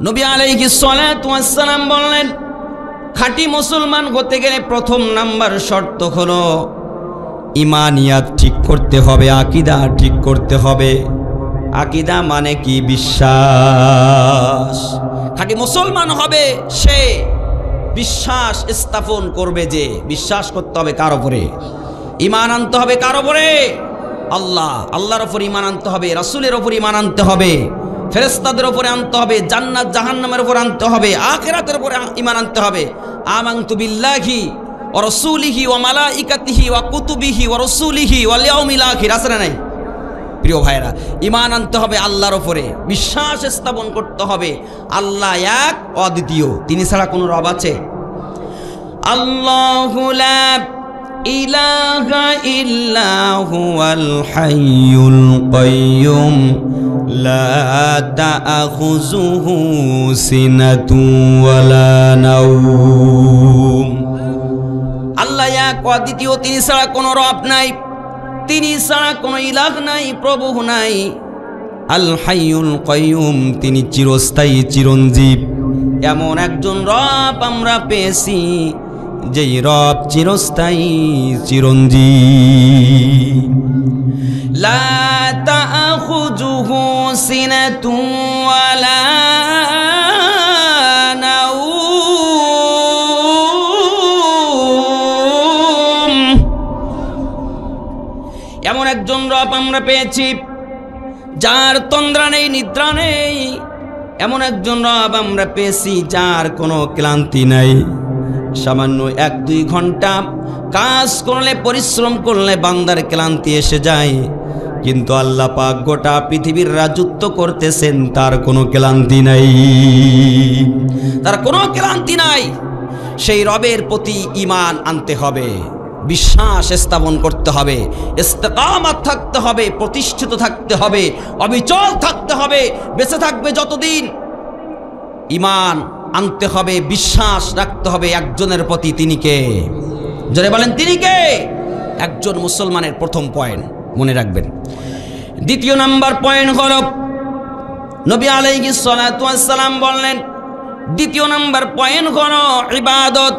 নবী আলাইহিস সালাতু ওয়াস সালাম বললেন, খাঁটি মুসলমান হতে গেলে প্রথম নাম্বার শর্ত হলো ঈমানিয়াত ঠিক করতে হবে, আকীদা ঠিক করতে হবে। আকীদা মানে কি? বিশ্বাস। খাঁটি মুসলমান হবে সে বিশ্বাস স্থাপন করবে, যে বিশ্বাস করতে হবে কার উপরে? ঈমান আনতে হবে কার উপরে? আল্লাহর উপর ঈমান আনতে হবে, রাসূলের উপর ঈমান আনতে হবে, ফেরেশতাদের উপরে আনতে হবে, জান্নাত জাহান্নামের উপর আনতে হবে, আখিরাতের উপরে ঈমান আনতে হবে। আমানতু বিল্লাহি ওয়া রাসূলিহি ওয়া মালাইকাতিহি ওয়া কুতুবিহি ওয়া রাসূলিহি ওয়াল ইয়াউমিল আখির। আছে না নাই প্রিয় ভাইরা? ঈমান আনতে হবে আল্লাহর উপরে, বিশ্বাস স্থাপন করতে হবে আল্লাহ এক অদ্বিতীয়, তিনি ছাড়া কোনো রব আছে? আল্লাহু লা ইলাহা ইল্লা হুয়াল হাইয়ুল কাইয়্যুম লা তা'খুযুহু সিনাতুন ওয়ালা নাওম। আল্লাহ এক অদ্বিতীয়, তিনি ছাড়া কোনো রব নাই, তিনি ছাড়া কোনো ইলাহ নাই, প্রভু নাই। আল হাইয়ুল কাইয়্যুম, তিনি চিরস্থায়ী চিরঞ্জীব। এমন একজন রব আমরা পেয়েছি যেই রব চিরস্থায়ী চিরঞ্জীব। লা তা'খুযুহু সিনাতুন ওয়ালা নাওম। এমন একজন রব আমরা পেয়েছি যার তন্দ্রা নেই, নিদ্রা নেই। এমন একজন রব আমরা পেয়েছি যার কোনো ক্লান্তি নাই। সামান্য 1-2 ঘন্টা কাজ করলে, পরিশ্রম করলে বান্দার ক্লান্তি এসে যায়, কিন্তু আল্লাহ পাক গোটা পৃথিবীর রাজত্ব করতেছেন, তার কোনো ক্লান্তি নাই, তার কোনো ক্লান্তি নাই। সেই রবের প্রতি ঈমান আনতে হবে, বিশ্বাস স্থাপন করতে হবে, ইস্তেকামাত থাকতে হবে, প্রতিষ্ঠিত থাকতে হবে, অবিচল থাকতে হবে। বেঁচে থাকবে যতদিন ঈমান আনতে হবে, বিশ্বাস রাখতে হবে একজনের প্রতি। তিনি কে? জোরে বলেন, তিনি কে? একজন মুসলমানের প্রথম পয়েন্ট মনে রাখবেন। দ্বিতীয় নাম্বার পয়েন্ট হলো, নবী আলাইহিস সালাতু ওয়াস সালাম বললেন, দ্বিতীয় নাম্বার পয়েন্ট হলো ইবাদত।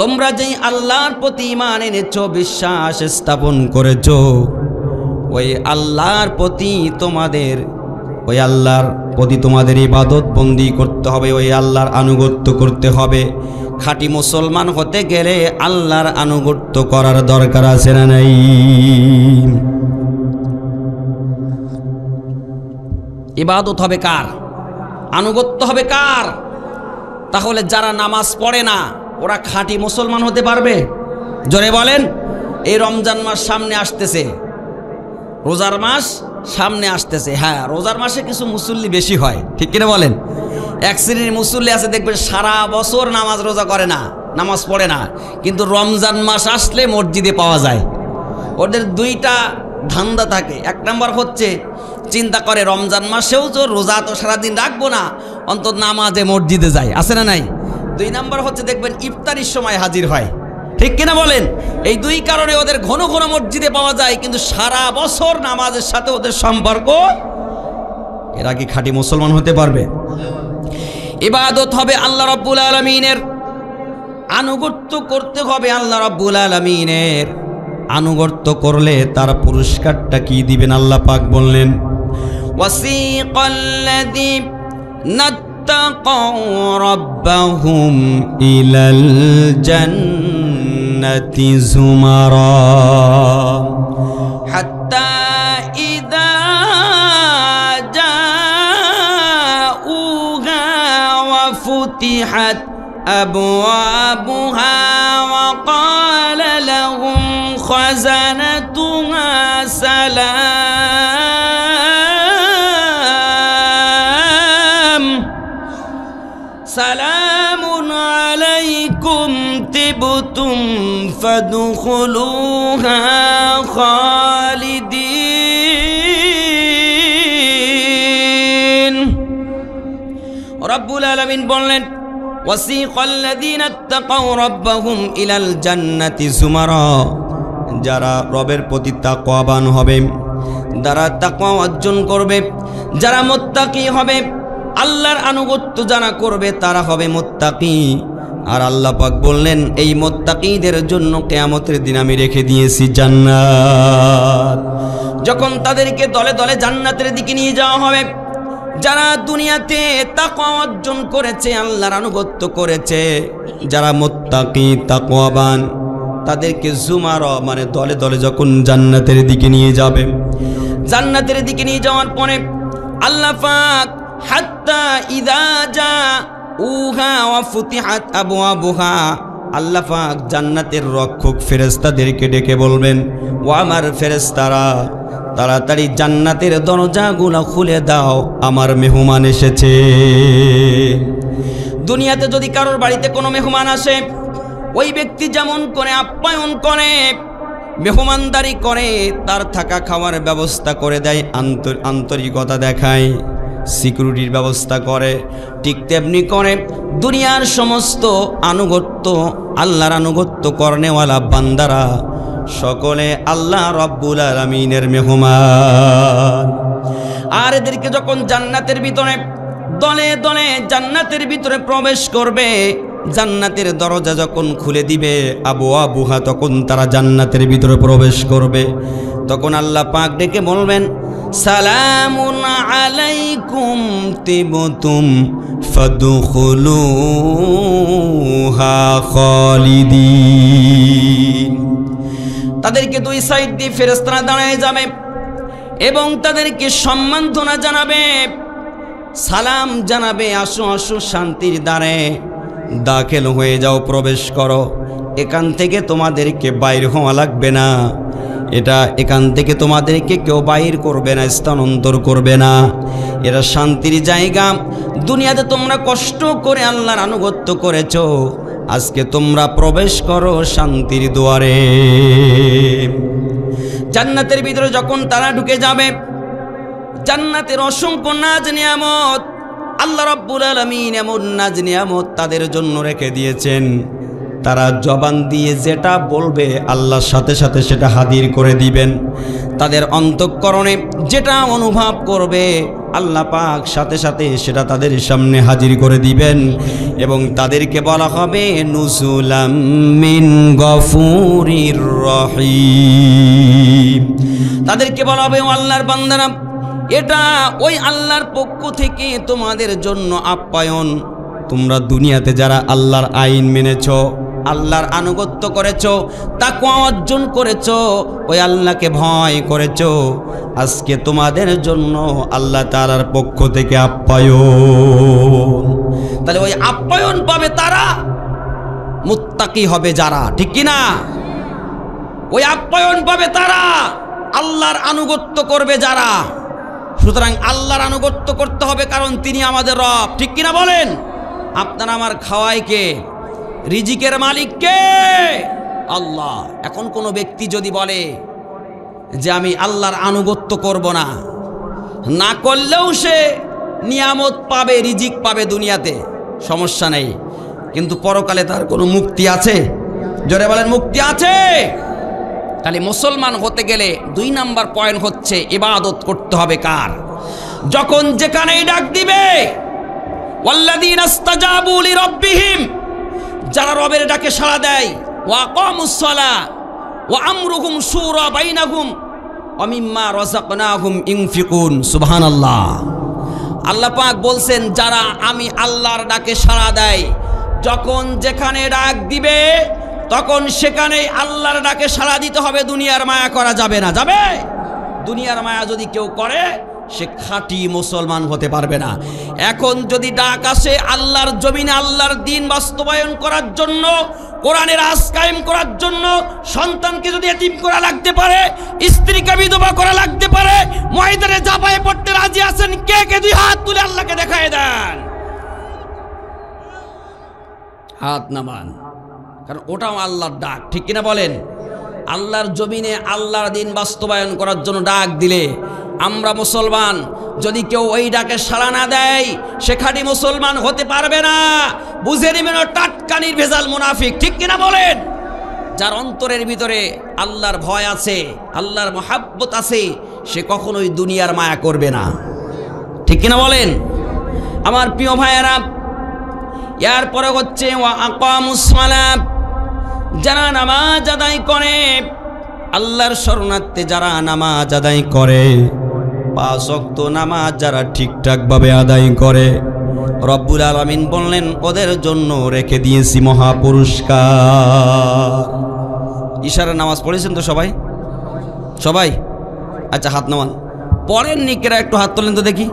তোমরা যেই আল্লাহর প্রতি ঈমান এনেছো, বিশ্বাস স্থাপন করেছো, ওই আল্লাহর প্রতি তোমাদের ইবাদত বন্দি করতে হবে, ওই আল্লাহর আনুগত্য করতে হবে। খাঁটি মুসলমান হতে গেলে আল্লাহর আনুগত্য করার দরকার আছে না নাই? ইবাদত হবে কার? আনুগত্য হবে কার? তাহলে যারা নামাজ পড়ে না ওরা খাঁটি মুসলমান হতে পারবে? জোরে বলেন। এই রমজান মাস সামনে আসতেছে, রোজার মাস সামনে আসতেছে। হ্যাঁ, রোজার মাসে কিছু মুসল্লি বেশি হয়, ঠিক কিনা বলেন? এক শ্রেণীর মুসল্লি আছে দেখবেন সারা বছর নামাজ রোজা করে না, নামাজ পড়ে না, কিন্তু রমজান মাস আসলে মসজিদে পাওয়া যায়। ওদের 2টা ধান্দা থাকে। 1 নম্বর হচ্ছে চিন্তা করে রমজান মাসেও তো রোজা তো সারাদিন রাখবো না, অন্তত নামাজে মসজিদে যায়। আছে না নাই? 2 নম্বর হচ্ছে দেখবেন ইফতারির সময় হাজির হয়, ঠিক কিনা বলেন? এই 2 কারণে ওদের ঘন ঘন মসজিদে পাওয়া যায়, কিন্তু সারা বছর নামাজের সাথে ওদের সম্পর্ক। এরা কি খাঁটি মুসলমান হতে পারবে? ইবাদত হবে আল্লাহ রাব্বুল আলামিনের, আনুগত্য করতে হবে আল্লাহ রাব্বুল আলামিনের। আনুগত্য করলে তার পুরস্কারটা কি দিবেন আল্লাহ পাক বললেন, ওয়াসিকাল্লাযীনা তাকাউ রাব্বাহুম ইলাল জান্নাতি যুমারা হাত্তা ইযা জাউহা ওয়া ফুতিহাত আবওয়াবুহা ওয়া ক্বালা লাহুম খাযানাতুহা সালামুন আলাইকুম তিবতুম ফাদখুলুহা খালিদিন। রব্বুল আলামিন বললেন, ওয়াসিকাল্লাযীনা তাকাউ রাব্বাহুম ইলাল জান্নাতি যুমারা, যারা রবের প্রতি তাকওয়াবান হবে, যারা তাকওয়া অর্জন করবে, যারা মুত্তাকি হবে, আল্লাহর আনুগত্য যারা করবে তারা হবে মুত্তাকি। আর আল্লাহ পাক বললেন এই মুত্তাকিদের জন্য কিয়ামতের দিন আমি রেখে দিয়েছি জান্নাত। যখন তাদেরকে দলে দলে জান্নাতের দিকে নিয়ে যাওয়া হবে, যারা দুনিয়াতে তাকওয়া অর্জন করেছে, আল্লাহর আনুগত্য করেছে, যারা মুত্তাকি তাকওয়াবান, তাদেরকে জুমার মানে দলে দলে যখন জান্নাতের দিকে নিয়ে যাবে, জান্নাতের দিকে নিয়ে যাওয়ার পরে আল্লাহ পাক হাত্তা ইযা জাউহা ওয়া ফুতিহাত আবওয়াবুহা, আল্লাহ পাক জান্নাতের রক্ষক ফেরেশতাদেরকে ডেকে বলবেন, ও আমার ফেরেশতারা, তাড়াতাড়ি জান্নাতের দরজাগুলো খুলে দাও, আমার মেহমান এসেছে। দুনিয়াতে যদি কারোর বাড়িতে কোনো মেহমান আসে, ওই ব্যক্তি যেমন করে আপ্যায়ন করে, মেহমানদারি করে, তার থাকা খাওয়ার ব্যবস্থা করে দেয়, আন্তরিকতা দেখায়, সিকিউরিটির ব্যবস্থা করে, ঠিক তেমনি করে দুনিয়ার সমস্ত আনুগত্য, আল্লাহর আনুগত্য করনেওয়ালা বান্দারা সকলে আল্লাহ রব্বুল আলামিনের মেহমান। আর এদেরকে যখন জান্নাতের ভিতরে দলে দলে জান্নাতের ভিতরে প্রবেশ করবে, জান্নাতের দরজা যখন খুলে দিবে আবওয়াবুহা, তখন তারা জান্নাতের ভিতরে প্রবেশ করবে। তখন আল্লাহ পাক ডেকে বলবেন, সালামুন আলাইকুম তিবতুম ফাদখুলুহা খালিদিন। তাদেরকে দুই সাইড দিয়ে ফেরেশতারা দাঁড়ায় যাবে এবং তাদেরকে সম্মাননা জানাবে, সালাম জানাবে, আসো আসো শান্তির দ্বারে দাখিল হয়ে যাও, প্রবেশ করো, এখান থেকে তোমাদেরকে বাইর হওয়া লাগবে না, এটা এখান থেকে তোমাদেরকে কেউ বাইর করবে না, স্থানান্তর করবে না, এটা শান্তির জায়গা। দুনিয়াতে তোমরা কষ্ট করে আল্লাহর আনুগত্য করেছো, আজকে তোমরা প্রবেশ করো শান্তির দুয়ারে। জান্নাতের ভিতরে যখন তারা ঢুকে যাবে, জান্নাতের অসংখ্য নাজ নিয়ামত, আল্লাহ রাব্বুল আলামিন এমন নাজ নিয়ামত তাদের জন্য রেখে দিয়েছেন, তারা জবান দিয়ে যেটা বলবে আল্লাহর সাথে সাথে সেটা হাজির করে দিবেন। তাদের অন্তঃকরণে যেটা অনুভব করবে আল্লাহ পাক সাথে সাথে সেটা তাদের সামনে হাজির করে দিবেন। এবং তাদেরকে বলা হবে নুজুলাম মিন গফুরির রহিম। তাদেরকে বলা হবে, ও আল্লাহর বান্দারা, এটা ওই আল্লাহর পক্ষ থেকে তোমাদের জন্য আপ্যায়ন। তোমরা দুনিয়াতে যারা আল্লাহর আইন মেনেছো, আল্লাহর আনুগত্য করেছো, তাকওয়া অর্জন করেছো, ওই আল্লাহকে ভয় করেছো, আজকে তোমাদের জন্য আল্লাহ তাআলার পক্ষ থেকে আপ্যায়ন। তাহলে ওই আপ্যায়ন পাবে তারা, মুত্তাকি হবে যারা, ঠিক কি না? ওই আপ্যায়ন পাবে তারা, আল্লাহর আনুগত্য করবে যারা। সুতরাং আল্লাহর আনুগত্য করতে হবে, কারণ তিনি আমাদের রব, ঠিক কিনা বলেন? আপনার আমার খাওয়ায় কে? রিজিকের মালিক কে? আল্লাহ। এখন কোনো ব্যক্তি যদি বলে যে আমি আল্লাহর আনুগত্য করব না, না করলেও সে নিয়ামত পাবে, রিজিক পাবে দুনিয়াতে, সমস্যা নেই, কিন্তু পরকালে তার কোনো মুক্তি আছে? জোরে বলেন, মুক্তি আছে? তাহলে মুসলমান হতে গেলে 2 নাম্বার পয়েন্ট হচ্ছে ইবাদত করতে হবে কার? যখন যেখানেই ডাক দিবে, ওয়াল্লাযীনা ইসতাজাবু লিরাব্বিহিম, যারা রবের ডাকে সাড়া দেয়, ওয়া আকামুস সালাহ ওয়া আমরুহুম শুরা বাইনাহুম ওয়া মিম্মা রাযাকনাহুম ইনফিকুন। সুবহানাল্লাহ। আল্লাহ পাক বলছেন, যারা আমি আল্লাহর ডাকে সাড়া দেয়, যখন যেখানে ডাক দিবে তখন সেখানেই আল্লাহর ডাকে সাড়া দিতে হবে, দুনিয়ার মায়া করা যাবে না। যাবে? দুনিয়ার মায়া যদি কেউ করে সে খাঁটি মুসলমান হতে পারবে না। এখন যদি ডাক আসে আল্লাহর জমিনে আল্লাহর দ্বীন বাস্তবায়ন করার জন্য, কোরআনের আইন কায়েম করার জন্য, সন্তানকে যদি এতিম করা লাগতে পারে, স্ত্রীকে বিধবা করা লাগতে পারে, ময়দানে ঝাঁপায়ে পড়তে রাজি আছেন কে কে? 2 হাত তুলে আল্লাহকে দেখায় দেন, হাত নামান, কারণ ওটাও আল্লাহর ডাক, ঠিক কিনা বলেন? আল্লাহর জমিনে আল্লাহর দ্বীন বাস্তবায়ন করার জন্য ডাক দিলে আমরা মুসলমান, যদি কেউ ওই ডাকে সাড়া না দেয় সে খাঁটি মুসলমান হতে পারবে না। বুঝে নেবেন, টাটকা নির্ভেজাল মুনাফিক, ঠিক কিনা বলেন? যার অন্তরের ভিতরে আল্লাহর ভয় আছে, আল্লাহর মহাব্বত আছে, সে কখনোই দুনিয়ার মায়া করবে না, ঠিক কিনা বলেন? আমার প্রিয় ভাইয়েরা, এরপরে হচ্ছে ওয়া আকামুস সালাত, যারা নামাজ আদায় করে, আল্লাহর শরণার্থে যারা নামাজ আদায় করে, 5 ওয়াক্ত নামাজ যারা ঠিকঠাকভাবে আদায় করে, রব্বুল আলামিন বললেন ওদের জন্য রেখে দিয়েছি মহা পুরস্কার। ইশারা নামাজ পড়েছেন তো সবাই? সবাই? আচ্ছা, হাত নামান। পরের নিকেরা একটু হাত তোলেন তো দেখি।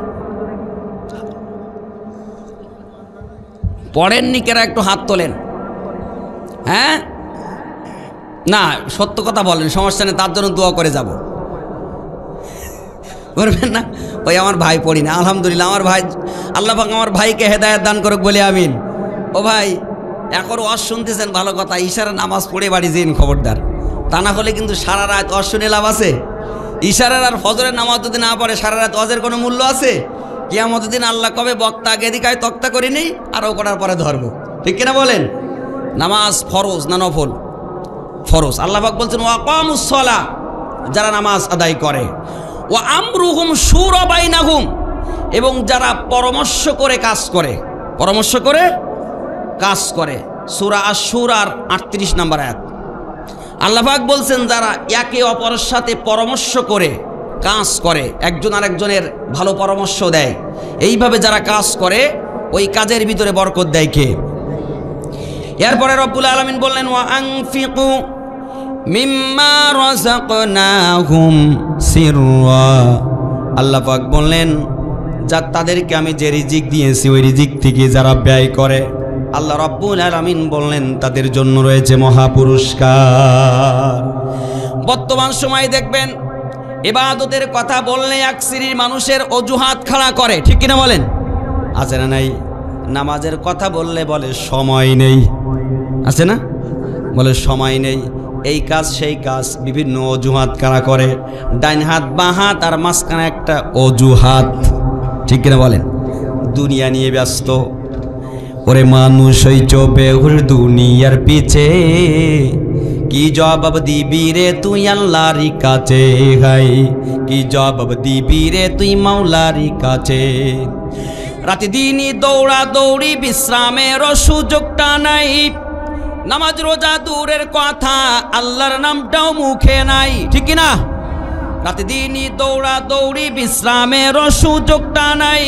পরের নিকেরা একটু হাত তোলেন। হ্যাঁ, না সত্য কথা বলেন, সমস্যা নেই, তার জন্য দোয়া করে যাব। করবেন না? ওই আমার ভাই পড়ি না, আলহামদুলিল্লাহ আমার ভাই, আল্লাহ পাক আমার ভাইকে হেদায়েত দান করুক বলে আমিন। ও ভাই, এখন ওয়াজ শুনতেছেন ভালো কথা, ইশারা নামাজ পড়ে বাড়ি যেন খবরদার, তা না হলে কিন্তু সারা রাত ওয়াজ শুনে লাভ আছে? ইশারার আর ফজরের নামাজ যদি না পড়ে সারা রাত ওয়াজের কোনো মূল্য আছে? কিয়ামতের দিন আল্লাহ কবে বক্তা আগে দিকায় তক্তা করে নেই, আরও করার পরে ধরবো, ঠিক কিনা বলেন? নামাজ ফরজ না নফল? ফরজ। আল্লাহ পাক বলছেন ওয়া আকামুস সালাহ, যারা নামাজ আদায় করে, ওয়া আমরুহুম শুরা বাইনাহুম, এবং যারা পরামর্শ করে কাজ করে, পরামর্শ করে কাজ করে। সূরা আশ-শুরার 38 নম্বর আয়াত। আল্লাহ পাক বলছেন যারা একে অপরের সাথে পরামর্শ করে কাজ করে, একজন আরেকজনের ভালো পরামর্শ দেয়, এইভাবে যারা কাজ করে ওই কাজের ভিতরে বরকত দেয় কে? এরপরে রব্বুল আলামিন বললেন ওয়া আনফিকু মিম্মা রাযাকনাহুম সিররা, আল্লাহ পাক বললেন যা তাদেরকে আমি যে রিজিক দিয়েছি ওই রিজিক থেকে যারা ব্যয় করে, আল্লাহ রাব্বুল আলামিন বললেন তাদের জন্য রয়েছে মহা পুরস্কার। বর্তমান সময়ে দেখবেন ইবাদতের কথা বললে এক শ্রেণীর মানুষের অজুহাত খাড়া করে, ঠিক কিনা বলেন? আছে না নাই? নামাজের কথা বললে বলে সময় নেই, আছে না? বলে সময় নেই, এই কাজ সেই কাজ, বিভিন্ন অজুহাত খাড়া করে। ডাইন হাত বাঁ হাত আর মাঝখানে একটা অজুহাত, ঠিক কিনা বলেন? দুনিয়া নিয়ে ব্যস্ত। ওরে মানুষ ওই চোপে দুনিয়ার পিছে, কি জবাব দিবি রে তুই আল্লাহর কাছে, হাই কি জবাব দিবি রে তুই মাওলার কাছে। রাতে দিনই দৌড়া দৌড়ি, বিশ্রামের সুযোগটা নাই, নামাজ রোজা দূরের কথা, আল্লাহর নামটাও মুখে নাই, ঠিক কিনা? রাতে দিনই দৌড়া দৌড়ি, বিশ্রামের সুযোগটা নাই,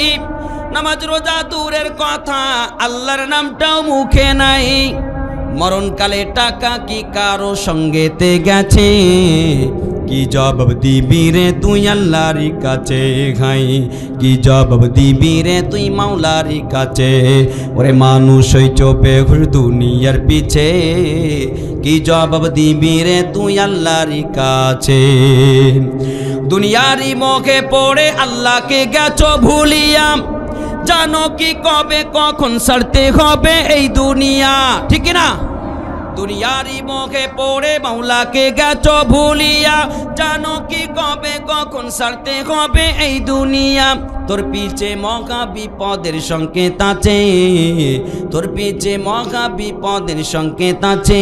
নামাজ রোজা দূরের কথা, আল্লাহর নামটাও মুখে নাই। মরণকালে টাকা কি কারো সঙ্গেতে গেছে, কি জবাব দিবি রে তুই আল্লাহর কাছে, খাই কি জবাব দিবি রে তুই মাওলার কাছে। ওরে মানুষ ওই চোপে ঘুর দুনিয়ার পিছে, কি জবাব দিবি রে তুই আল্লাহর কাছে। দুনিয়ারি মুখে পড়ে আল্লাহকে গেছো ভুলিয়া, জানো কি কবে কখন ছাড়তে হবে এই দুনিয়া, ঠিক না? দুনিয়ারি মুখে পড়ে মাওলাকে গেছো ভুলিয়া, জানো কি কবে কখন ছাড়তে হবে এই দুনিয়া। তোর পিছে মহা বিপদের সংকেত আছে, তোর পিছে মহা বিপদের সংকেত আছে,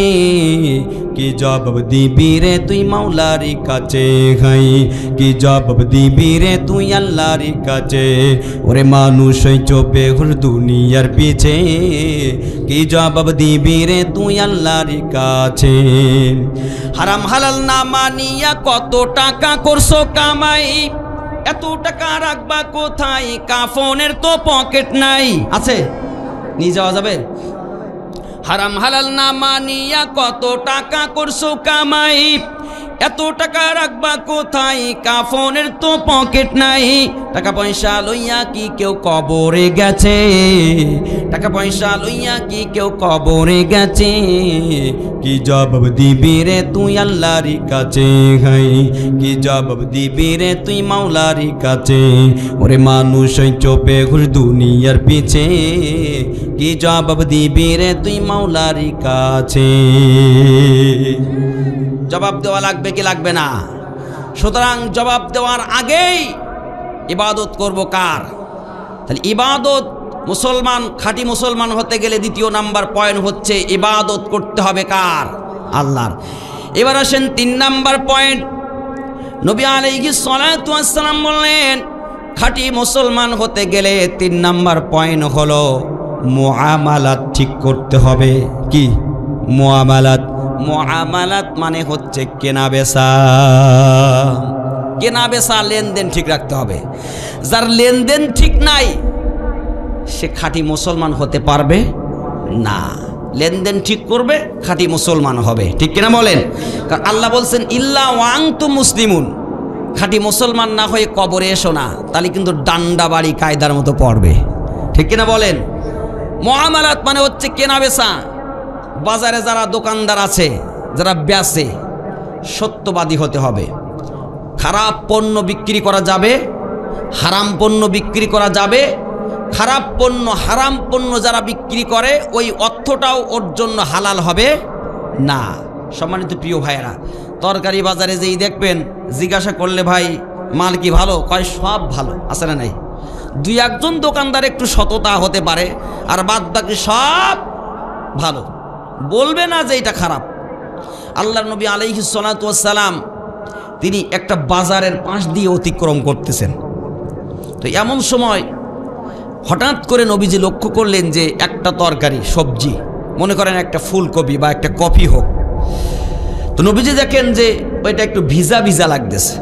কি জবাব দিবি রে তুই মাওলার কাছে, খাই কি জবাব দিবি রে তুই আল্লাহর কাছে। ওরে মানুষ ওই চোপে ঘুর দুনিয়ার পিছে, কি জবাব দিবি রে তুই আল্লাহর কাছে। হারাম হালাল না মানিয়া কত টাকা করছো কামাই, এত টাকা রাখবা কোথায়, কাফনের তো পকেট নাই, আছে নিয়ে যাওয়া যাবে? হারাম হালাল না মানিয়া কত টাকা করছো কামাই, এত টাকা রাখবা কোথায়, কাফনের তো পকেট নাই। টাকা পয়সা লইয়া কি কেউ কবরে গেছে, টাকা পয়সা লইয়া কি কেউ কবরে গেছে, কি জবাব দিবি রে তুই আল্লাহর কাছে, হাই কি জবাব দিবি রে তুই মাওলার কাছে। ওরে মানুষ ওই চোপে ঘুর দুনিয়ার পিছে, কি জবাব দিবি রে তুই মাওলার কাছে। জবাব দেওয়া লাগবে কি লাগবে না? সুতরাং জবাব দেওয়ার আগেই ইবাদত করব কার? তাহলে ইবাদত, মুসলমান খাঁটি মুসলমান হতে গেলে দ্বিতীয় নাম্বার পয়েন্ট হচ্ছে ইবাদত করতে হবে কার? আল্লাহর। এবার আসেন 3 নাম্বার পয়েন্ট। নবী আলাইহিস সালাতু ওয়াস সালাম বললেন খাঁটি মুসলমান হতে গেলে 3 নাম্বার পয়েন্ট হলো মুআমালাত ঠিক করতে হবে। কি মুআমালাত? মুআমালাত মানে হচ্ছে কেনা বেচা। কেনা বেচা লেনদেন ঠিক রাখতে হবে। যার লেনদেন ঠিক নাই সে খাঁটি মুসলমান হতে পারবে না। লেনদেন ঠিক করবে, খাঁটি মুসলমান হবে। ঠিক কিনা বলেন? কারণ আল্লাহ বলছেন ইল্লা ওয়া আনতুম মুসলিমুন, খাঁটি মুসলমান না হয়ে কবরে এসো না, তাহলে কিন্তু ডান্ডা বাড়ি কায়দার মতো পড়বে। ঠিক কিনা বলেন? মুআমালাত মানে হচ্ছে কেনা বেচা। বাজারে যারা দোকানদার আছে, যারা বেচে, সত্যবাদী হতে হবে। খারাপ পণ্য বিক্রি করা যাবে, হারাম পণ্য বিক্রি করা যাবে। খারাপ পণ্য, হারাম পণ্য যারা বিক্রি করে ওই অর্থটাও ওর জন্য হালাল হবে না। সম্মানিত প্রিয় ভাইয়েরা, তরকারি বাজারে যেই দেখবেন, জিজ্ঞাসা করলে ভাই মাল কি ভালো, কয় সব ভালো। আছে না নাই? 2-1জন দোকানদার একটু সততা হতে পারে, আর বাদ বাকি সব ভালো, বলবে না যে এটা খারাপ। আল্লাহর নবী আলাইহিস সালাতু ওয়াস সালাম তিনি একটা বাজারের পাশ দিয়ে অতিক্রম করতেছেন। তো এমন সময় হঠাৎ করে নবীজি লক্ষ্য করলেন যে একটা তরকারি, সবজি, মনে করেন একটা ফুলকপি বা একটা কফি হোক, তো নবীজি দেখেন যে ওইটা একটু ভিজা ভিজা লাগতেছে।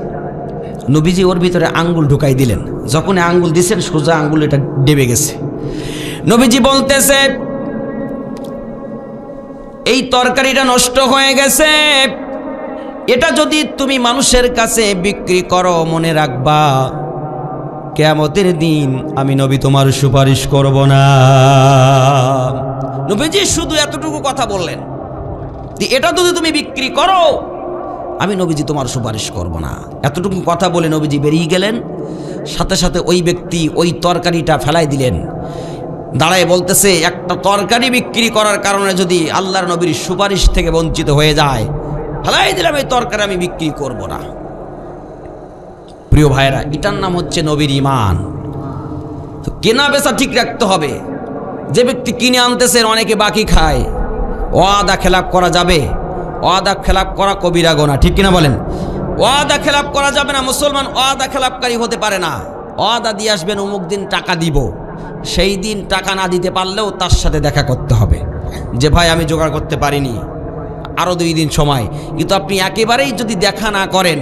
নবীজি ওর ভিতরে আঙ্গুল ঢুকাই দিলেন। যখন আঙ্গুল দিয়েছেন, সোজা আঙ্গুল এটা ডেবে গেছে। নবীজি বলতেছে এই তরকারিটা নষ্ট হয়ে গেছে, এটা যদি তুমি মানুষের কাছে বিক্রি করো, মনে রাখবা কিয়ামতের দিন আমি নবী তোমার সুপারিশ করব না। নবীজি শুধু এতটুকু কথা বললেন, এটা যদি তুমি বিক্রি করো আমি নবীজি তোমার সুপারিশ করব না। এতটুকু কথা বলে নবীজি বেরিয়ে গেলেন। সাথে সাথে ওই ব্যক্তি ওই তরকারিটা ফেলাই দিলেন। দাঁড়ায় বলতেছে, একটা তরকারি বিক্রি করার কারণে যদি আল্লাহর নবীর সুপারিশ থেকে বঞ্চিত হয়ে যায়, ফেলাই দিলাম এই তরকারি, আমি বিক্রি করব না। প্রিয় ভাইরা, এটার নাম হচ্ছে নবীর ঈমান। তো কেনা বেচা ঠিক রাখতে হবে। যে ব্যক্তি কিনে আনতেছে, অনেকে বাকি খায়, ওয়াদা খেলাপ করা যাবে? ওয়াদা খেলাপ করা কবিরা গুনাহ। ঠিক কিনা বলেন? ওয়াদা খেলাপ করা যাবে না। মুসলমান ওয়াদা খেলাপকারী হতে পারে না। ওয়াদা দিয়ে আসবেন অমুক দিন টাকা দিব, সেই দিন টাকা না দিতে পারলেও তার সাথে দেখা করতে হবে যে ভাই আমি জোগাড় করতে পারিনি, আরও 2 দিন সময়। কিন্তু আপনি একেবারেই যদি দেখা না করেন,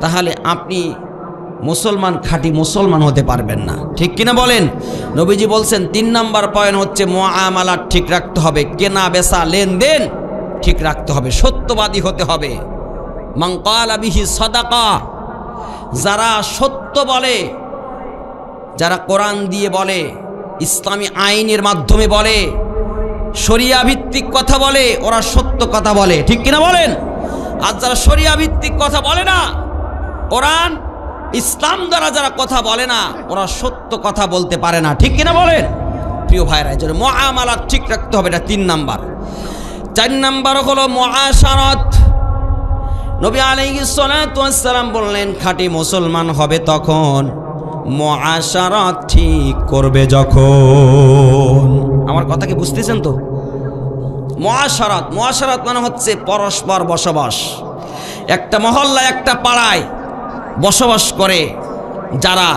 তাহলে আপনি মুসলমান, খাঁটি মুসলমান হতে পারবেন না। ঠিক কিনা বলেন? নবীজি বলছেন 3 নাম্বার পয়েন্ট হচ্ছে মুআমালাত ঠিক রাখতে হবে। কেনা বেচা লেনদেন ঠিক রাখতে হবে, সত্যবাদী হতে হবে। মান ক্বালা বিহি সাদাকা, যারা সত্য বলে, যারা কোরআন দিয়ে বলে, ইসলামী আইনের মাধ্যমে বলে, শরিয়া ভিত্তিক কথা বলে, ওরা সত্য কথা বলে। ঠিক কিনা বলেন? আর যারা শরিয়া ভিত্তিক কথা বলে না, কোরআন ইসলাম দ্বারা যারা কথা বলে না, ওরা সত্য কথা বলতে পারে না। ঠিক কিনা বলেন? প্রিয় ভাইরা, এই জন্য মুআমালাত ঠিক রাখতে হবে, এটা 3 নাম্বার। 4 নাম্বার হলো মুআশারাত। নবী আলাইহিস সালাতু ওয়াস সালাম বললেন খাঁটি মুসলমান হবে তখন মুআশারাত ঠিক করবে যখন। আমার কথা কি বুঝতেছেন তো? মুআশারাত, মুআশারাত মানে হচ্ছে পরস্পর বসবাস। একটা মহল্লায়, একটা পাড়ায় বসবাস করে যারা,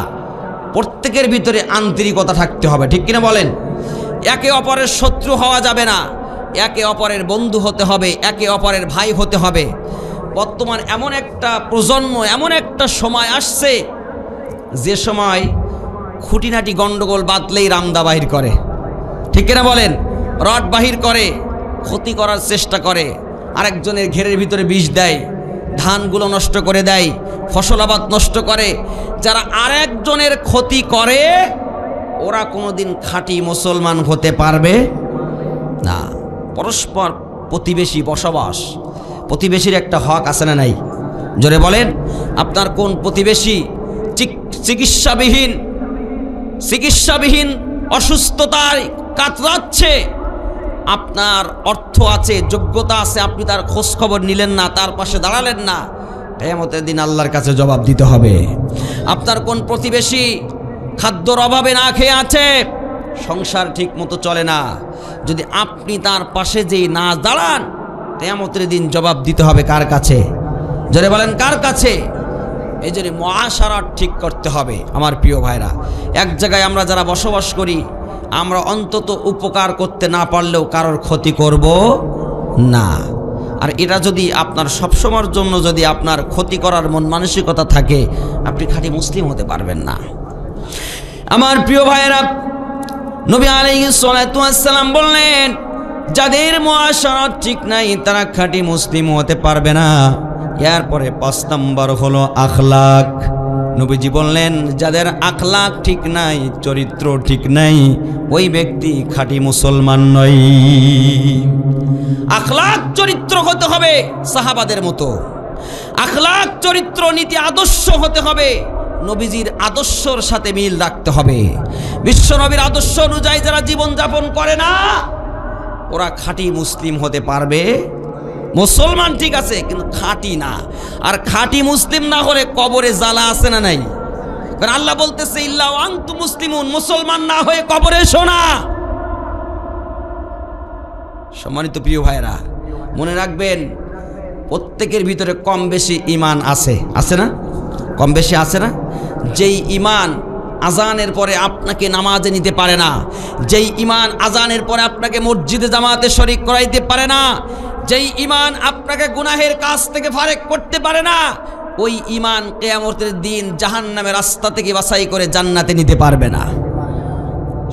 প্রত্যেকের ভিতরে আন্তরিকতা থাকতে হবে। ঠিক কিনা বলেন? একে অপরের শত্রু হওয়া যাবে না, একে অপরের বন্ধু হতে হবে, একে অপরের ভাই হতে হবে। বর্তমান এমন একটা প্রজন্ম, এমন একটা সময় আসছে যে সময় খুঁটিনাটি গন্ডগোল বাতলেই রামদা বাহির করে। ঠিক কিনা বলেন? রড বাহির করে, ক্ষতি করার চেষ্টা করে, আরেকজনের ঘেরের ভিতরে বিষ দেয়, ধানগুলো নষ্ট করে দেয়, ফসলাবাদ নষ্ট করে। যারা আরেকজনের ক্ষতি করে ওরা কোনোদিন খাঁটি মুসলমান হতে পারবে না। পরস্পর প্রতিবেশী বসবাস, প্রতিবেশীর একটা হক আছে না নাই? জোরে বলেন। আপনার কোন প্রতিবেশী চিকিৎসাবিহীন অসুস্থতায় কাতরাচ্ছে, আপনার অর্থ আছে, যোগ্যতা আছে, আপনি তার খোঁজ খবর নিলেন না, তার পাশে দাঁড়ালেন না, কিয়ামতের দিন আল্লাহর কাছে জবাব দিতে হবে। আপনার কোন প্রতিবেশী খাদ্যর অভাবে না খেয়ে আছে, সংসার ঠিক মতো চলে না, যদি আপনি তার পাশে যেই না দাঁড়ান, কিয়ামতের দিন জবাব দিতে হবে কার কাছে? জোরে বলেন, কার কাছে? এই জন্য মুআশারাত ঠিক করতে হবে আমার প্রিয় ভাইরা। এক জায়গায় আমরা যারা বসবাস করি, আমরা অন্তত উপকার করতে না পারলেও কারোর ক্ষতি করব না। আর এটা যদি আপনার সবসময়ের জন্য যদি আপনার ক্ষতি করার মন মানসিকতা থাকে, আপনি খাঁটি মুসলিম হতে পারবেন না। আমার প্রিয় ভাইরা, নবী আলাইহিস সালাতু ওয়াস সালাম বললেন, যাদের মুআশারাত ঠিক নাই তারা খাঁটি মুসলিম হতে পারবে না। এরপরে 5 নম্বর হলো আখলাক। নবীজি বললেন, যাদের আখলাক ঠিক নাই, চরিত্র ঠিক নাই, ওই ব্যক্তি খাঁটি মুসলমান নয়। আখলাক চরিত্র হতে হবে সাহাবাদের মতো, আখলাক চরিত্র নীতি আদর্শ হতে হবে নবীজির আদর্শর সাথে মিল রাখতে হবে। বিশ্ব নবীর আদর্শ অনুযায়ী যারা জীবন যাপন করে না, ওরা খাঁটি মুসলিম হতে পারবে। মুসলমান ঠিক আছে কিন্তু খাঁটি না। আর খাঁটি মুসলিম না হলে কবরে জ্বালা আছে না নাই? কারণ আল্লাহ বলতেছে, ইল্লা ওয়া আনতুম মুসলিমুন, মুসলমান না হয়ে কবরে এসো না। সম্মানিত প্রিয় ভাইরা, মনে রাখবেন, প্রত্যেকের ভিতরে কম বেশি ঈমান আছে, আছে না? কম বেশি আছে না? যেই ঈমান আজানের পরে আপনাকে নামাজে নিতে পারে না, যেই ঈমান আজানের পরে আপনাকে মসজিদে জামাতে শরীক করাইতে পারে না, যেই ঈমান আপনাকে গুনাহের কাজ থেকে ফারেক করতে পারে না, ওই ঈমান কিয়ামতের দিন জাহান্নামের রাস্তা থেকে বাছাই করে জান্নাতে নিতে পারবে না।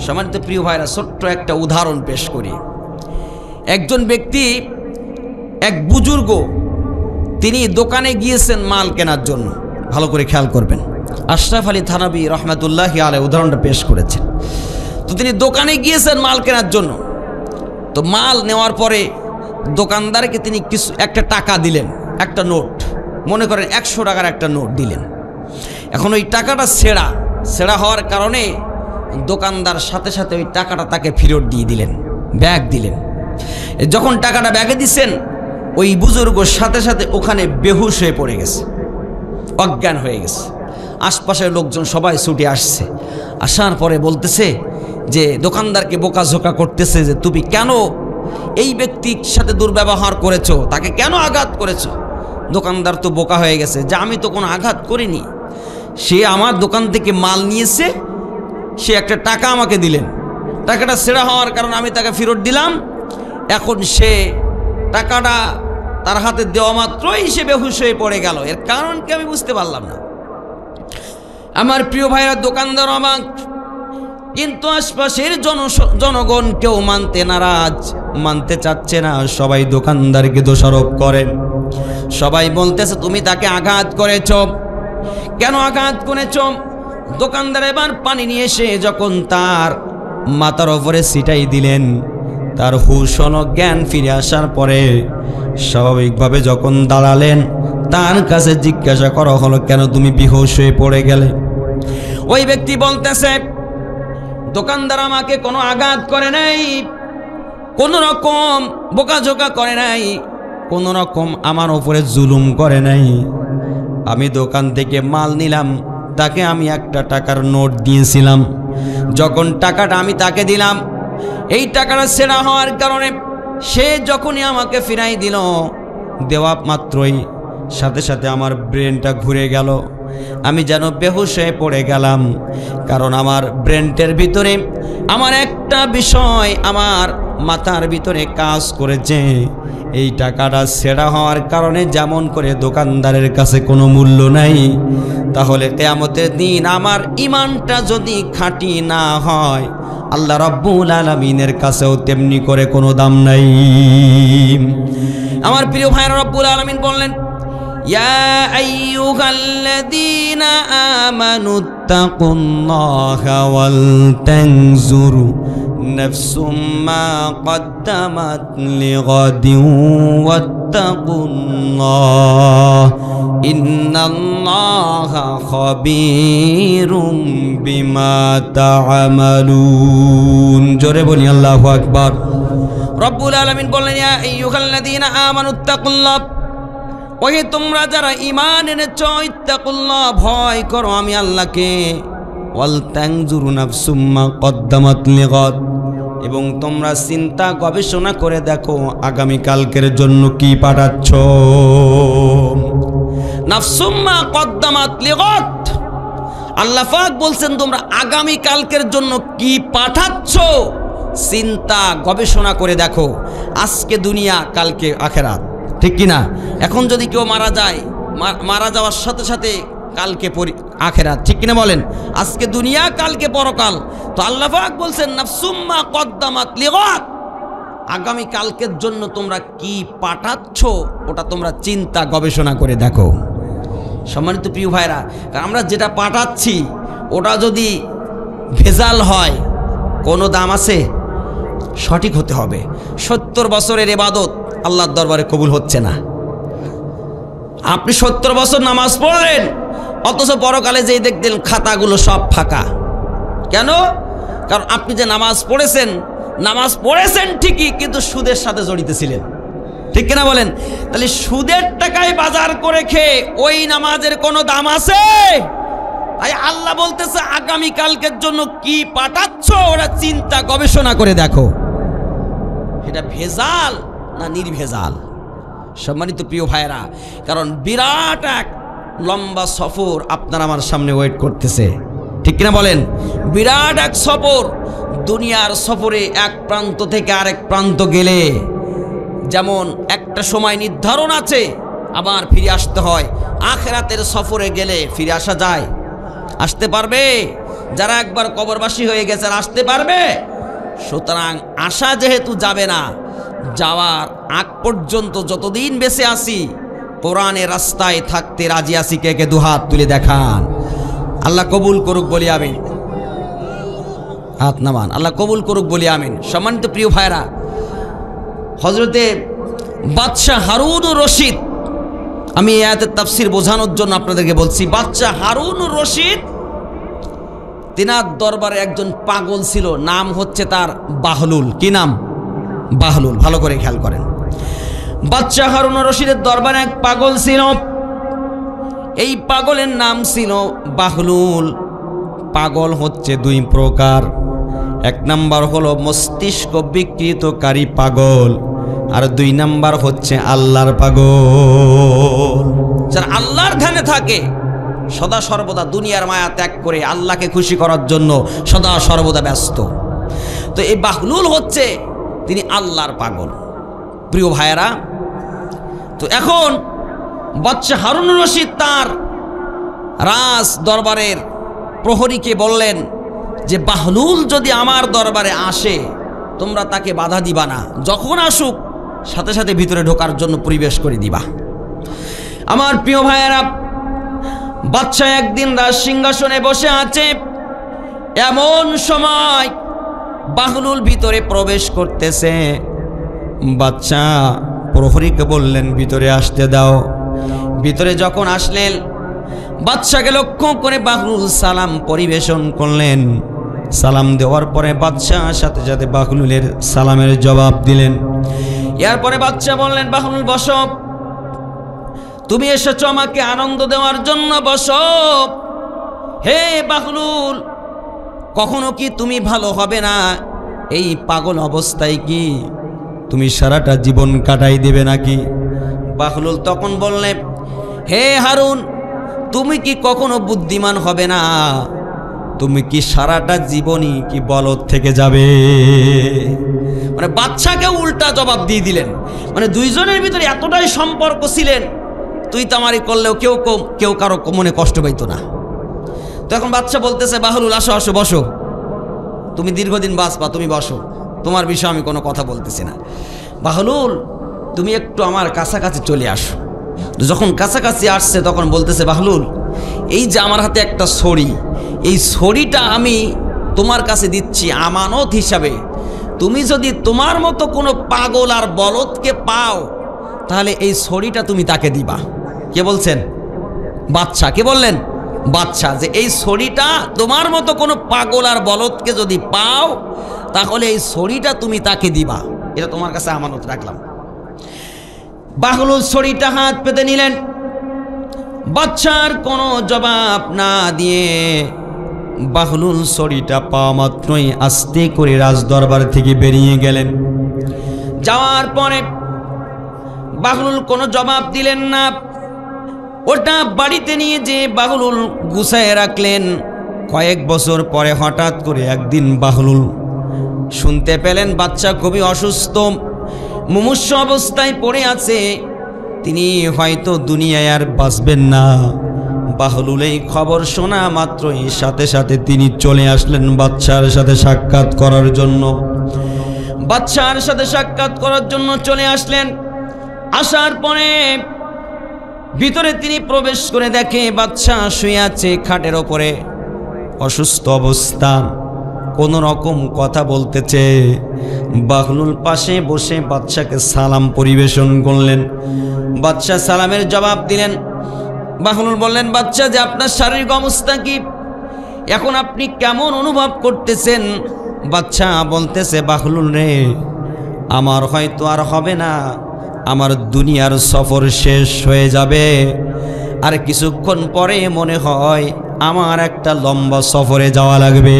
সম্মানিত প্রিয় ভাইরা, ছোট্ট একটা উদাহরণ পেশ করি। একজন ব্যক্তি, এক বুজুর্গ, তিনি দোকানে গিয়েছেন মাল কেনার জন্য। ভালো করে খেয়াল করবেন, আশরাফ আলী থানভী রহমতুল্লাহি আলাইহি উদাহরণটা পেশ করেছেন। তো তিনি দোকানে গিয়েছেন মাল কেনার জন্য। তো মাল নেওয়ার পরে দোকানদারকে তিনি একটা টাকা দিলেন, একটা নোট, মনে করেন 100 টাকার একটা নোট দিলেন। এখন ওই টাকাটা ছেঁড়া হওয়ার কারণে দোকানদার সাথে সাথে ওই টাকাটা তাকে ফেরত দিয়ে দিলেন, ব্যাগ দিলেন। যখন টাকাটা ব্যাগে দিচ্ছেন, ওই বুজুর্গ সাথে সাথে ওখানে বেহুশ হয়ে পড়ে গেছে, অজ্ঞান হয়ে গেছে। আশপাশের লোকজন সবাই ছুটে আসছে। আসার পরে বলতেছে যে, দোকানদারকে বোকাঝোকা করতেছে যে, তুমি কেন এই ব্যক্তির সাথে দুর্ব্যবহার করেছো, তাকে কেন আঘাত করেছো? দোকানদার তো বোকা হয়ে গেছে যে, আমি তো কোনো আঘাত করিনি, সে আমার দোকান থেকে মাল নিয়েছে, সে একটা টাকা আমাকে দিলেন, টাকাটা ছেঁড়া হওয়ার কারণে আমি তাকে ফেরত দিলাম। এখন সে টাকাটা তার হাতে দেওয়া মাত্রই সে বেহুশ হয়ে পড়ে গেল। এর কারণ কি আমি বুঝতে পারলাম না। আমার প্রিয় ভাইরা, দোকানদার অবাক, কিন্তু আশপাশের জনগণ কেউ মানতে নারাজ, মানতে চাচ্ছে না। সবাই দোকানদারকে দোষারোপ করে, সবাই বলতেছে, তুমি তাকে আঘাত করেছ, কেন আঘাত করেছ? দোকানদার এবার পানি নিয়ে এসে যখন তার মাথার ওপরে ছিটাই দিলেন, তার হুশ ও জ্ঞান ফিরে আসার পরে স্বাভাবিকভাবে যখন দাঁড়ালেন, তার কাছে জিজ্ঞাসা করা হলো, কেন তুমি বেহুশ হয়ে পড়ে গেলে? ওই ব্যক্তি বলতেছে, দোকানদার আমাকে কোনো আঘাত করে নাই, কোনো রকম বোকাঝোকা করে নাই, কোনো রকম আমার উপরে জুলুম করে নাই। আমি দোকান থেকে মাল নিলাম, তাকে আমি একটা টাকার নোট দিয়েছিলাম। যখন টাকাটা আমি তাকে দিলাম, এই টাকাটা ছেঁড়া হওয়ার কারণে সে যখনই আমাকে ফিরাই দিল, দেওয়া মাত্রই সাথে সাথে আমার ব্রেনটা ঘুরে গেল, আমি যেন বেহুশ হয়ে পড়ে গেলাম। কারণ আমার ব্রেনটার ভিতরে আমার একটা বিষয় আমার মাথার ভিতরে কাজ করেছে। এই টাকাটা ছেঁড়া হওয়ার কারণে যেমন করে দোকানদারের কাছে কোনো মূল্য নাই, তাহলে কিয়ামতের দিন আমার ঈমানটা যদি খাঁটি না হয়, আল্লাহ রাব্বুল আলামিনের কাছেও তেমনি করে কোনো দাম নাই। আমার প্রিয় ভাইরা, রাব্বুল আলামিন বললেন, ইয়া আইয়ুহাল্লাযীনা আমানুত্তাকুল্লাহা ওয়াল তানজুরু নাফসুম মা কদ্দামাত লিগাদিন ওয়াত্তাকুল্লাহ ইন্নাল্লাহা খাবীরুম বিমা তা'মালুন। জোরে বলি আল্লাহু আকবার। রব্বুল আলামিন বললেন, ইয়া আইয়ুহাল্লাযীনা আমানুত্তাকুল্লাহ, ওহে তোমরা যারা ঈমান এনেছ, ইত্তাকুল্লাহ, ভয় করো আমি আল্লাহকে, ওয়াল তানজুরু নাফসুম মা কদ্দামাত লিগাদ, এবং তোমরা চিন্তা গবেষণা করে দেখো আগামী কালকের জন্য কি পাঠাচ্ছ। নাফসুম্মা কদ্দামাত লিগাত। আল্লাহ পাক বলছেন তোমরা আগামী কালকের জন্য কি পাঠাচ্ছ চিন্তা গবেষণা করে দেখো। আজকে দুনিয়া, কালকে আখেরাত, ঠিক কিনা? এখন যদি কেউ মারা যায়, মারা যাওয়ার সাথে সাথে কালকে আখেরাত, ঠিক কিনা বলেন? আজকে দুনিয়া, কালকে পরকাল। তো আল্লাহ পাক বলছেন নাফসুম্মা কদ্দামাত লিগাত, আগামী কালকের জন্য তোমরা কি পাঠাচ্ছ ওটা তোমরা চিন্তা গবেষণা করে দেখো। সম্মানিত প্রিয় ভাইরা, আমরা যেটা পাঠাচ্ছি ওটা যদি ভেজাল হয় কোনো দাম আছে? সঠিক হতে হবে। 70 বছরের ইবাদত আল্লাহর দরবারে কবুল হচ্ছে না। আপনি 70 বছর নামাজ পড়লেন, অথচ পরকালে যেই দেখতেন খাতাগুলো সব ফাঁকা। কেন? কারণ আপনি যে নামাজ পড়েছেন ঠিকই, কিন্তু সুদের সাথে জড়িত ছিলেন, ঠিক কিনা বলেন? তাহলে সুদের টাকায় বাজার করে খেয়ে ওই নামাজের কোনো দাম আছে? তাই আল্লাহ বলতেছে আগামী কালকের জন্য কি পাঠাচ্ছ ওরা চিন্তা গবেষণা করে দেখো, এটা ভেজাল না নির্ভেজাল। সম্মানিত প্রিয় ভাইরা, কারণ বিরাট এক লম্বা সফর আপনার আমার সামনে ওয়েট করতেছে, ঠিক কিনা বলেন? বিরাট এক সফর। দুনিয়ার সফরে এক প্রান্ত থেকে আরেক প্রান্ত গেলে যেমন একটা সময় নির্ধারণ আছে, আবার ফিরে আসতে হয়। আখিরাতের সফরে গেলে ফিরে আসা যায়? আসতে পারবে? যারা একবার কবরবাসী হয়ে গেছে আসতে পারবে? সুতরাং আসা যেহেতু যাবে না, যাওয়ার আগ পর্যন্ত যতদিন বেঁচে আসি কোরআনের রাস্তায় থাকতে রাজি আছি। কে কে দুহাত তুলে দেখান। আল্লাহ কবুল করুক বলি আমিন। হাত নামান, আল্লাহ কবুল করুক বলি আমিন। সম্মানিত প্রিয় ভাইরা, হযরতে বাদশাহ হারুনুর রশিদ, আমি এই আয়াতের তাফসীর বোঝানোর জন্য আপনাদেরকে বলছি। বাদশাহ হারুনুর রশিদ তিনার দরবারে একজন পাগল ছিল, নাম হচ্ছে তার বাহলুল। কি নাম? বাহলুল। ভালো করে খেয়াল করেন। বাদশাহ হারুনুর রশিদের দরবারে এক পাগল ছিল, এই পাগলের নাম ছিল বাহলুল। পাগল হচ্ছে দুই প্রকার। এক নাম্বার হলো মস্তিষ্ক বিকৃতকারী পাগল, আর দুই নাম্বার হচ্ছে আল্লাহর পাগল। যারা আল্লাহর ধ্যানে থাকে, সদা সর্বদা দুনিয়ার মায়া ত্যাগ করে আল্লাহকে খুশি করার জন্য সদা সর্বদা ব্যস্ত। তো এই বাহলুল হচ্ছে তিনি আল্লাহর পাগল। প্রিয় ভাইয়েরা, তো এখন বাদশাহ হারুনুর রশিদ তার রাজ দরবারের প্রহরীকে বললেন যে বাহলুল যদি আমার দরবারে আসে তোমরা তাকে বাধা দিবা না, যখন আসুক সাথে সাথে ভিতরে ঢোকার জন্য পরিবেশ করে দিবা। আমার প্রিয় ভাইয়েরা, বাদশাহ একদিন রাজ সিংহাসনে বসে আছে, এমন সময় বাহলুল ভিতরে প্রবেশ করতেছে। বাদশাহ প্রহরীকে বললেন ভিতরে আসতে দাও। ভিতরে যখন আসলেন, বাদশাকে লক্ষ্য করে বাহলুল সালাম পরিবেশন করলেন। সালাম দেওয়ার পরে বাদশাহ সাথে সাথে বাহলুলের সালামের জবাব দিলেন। এরপরে বাদশাহ বললেন, বাহলুল বসো, তুমি এসেছো আমাকে আনন্দ দেওয়ার জন্য, বসো। হে বাহলুল, কখনো কি তুমি ভালো হবে না? এই পাগল অবস্থায় কি তুমি সারাটা জীবন কাটাই দেবে নাকি? বাহলুল তখন বললেন, হে হারুন, তুমি কি কখনো বুদ্ধিমান হবে না? তুমি কি সারাটা জীবনই কি বলদ থেকে যাবে? মানে বাদশাকে উল্টা জবাব দিয়ে দিলেন। মানে দুইজনের ভিতরে এতটাই সম্পর্ক ছিলেন, তুই তামারি করলেও কেউ কারো মনে কষ্ট পাইতো না। তো এখন বাদশা বলতেছে, বাহলুল আসো আসো বসো, তুমি দীর্ঘদিন বাঁচবা, তুমি বসো, তোমার বিষয়ে আমি কোনো কথা বলতেছি না। বাহলুল, তুমি একটু আমার কাছাকাছি চলে আসো। যখন কাছাকাছি আসছে তখন বলতেছে, বাহলুল, এই যে আমার হাতে একটা ছড়ি, এই ছড়িটা আমি তোমার কাছে দিচ্ছি আমানত হিসাবে। তুমি যদি তোমার মতো কোনো পাগল আর বলদকে পাও তাহলে এই ছড়িটা তুমি তাকে দিবা। কে বলছেন? বাদশা। কে বললেন? বাদশা। যে এই ছড়িটা তোমার মতো কোনো পাগল আর বলদকে যদি পাও তাহলে এই ছড়িটা তুমি তাকে দিবা, এটা তোমার কাছে আমানত রাখলাম। বাহলুল ছড়িটা হাত পেতে নিলেন। বাদশার কোনো জবাব না দিয়ে বাহলুল ছড়িটা পাওয়া মাত্রই আস্তে করে রাজদরবার থেকে বেরিয়ে গেলেন। যাওয়ার পরে বাহলুল কোনো জবাব দিলেন না। ওটা বাড়িতে নিয়ে যে বাহলুল গুছায় রাখলেন। কয়েক বছর পরে হঠাৎ করে একদিন বাহলুল শুনতে পেলেন বাচ্চা খুবই অসুস্থ, মুমূর্ষু অবস্থায় পড়ে আছে, তিনি হয়তো দুনিয়ায় আর বাঁচবেন না। বাহলুল এই খবর শোনা মাত্রই সাথে সাথে তিনি চলে আসলেন বাচ্চার সাথে সাক্ষাৎ করার জন্য। বাচ্চার সাথে সাক্ষাৎ করার জন্য চলে আসলেন। আসার পরে ভিতরে তিনি প্রবেশ করে দেখে বাচ্চা শুয়ে আছে খাটের ওপরে, অসুস্থ অবস্থা, কোন রকম কথা বলতেছে। বাহলুল পাশে বসে বাচ্চাকে সালাম পরিবেশন করলেন। বাচ্চা সালামের জবাব দিলেন। বাহলুল বললেন, বাচ্চা যে আপনার শারীরিক অবস্থা কি, এখন আপনি কেমন অনুভব করতেছেন? বাচ্চা বলতেছে, বাহলুল রে, আমার হয়তো আর হবে না, আমার দুনিয়ার সফর শেষ হয়ে যাবে, আর কিছুক্ষণ পরে মনে হয় আমার একটা লম্বা সফরে যাওয়া লাগবে।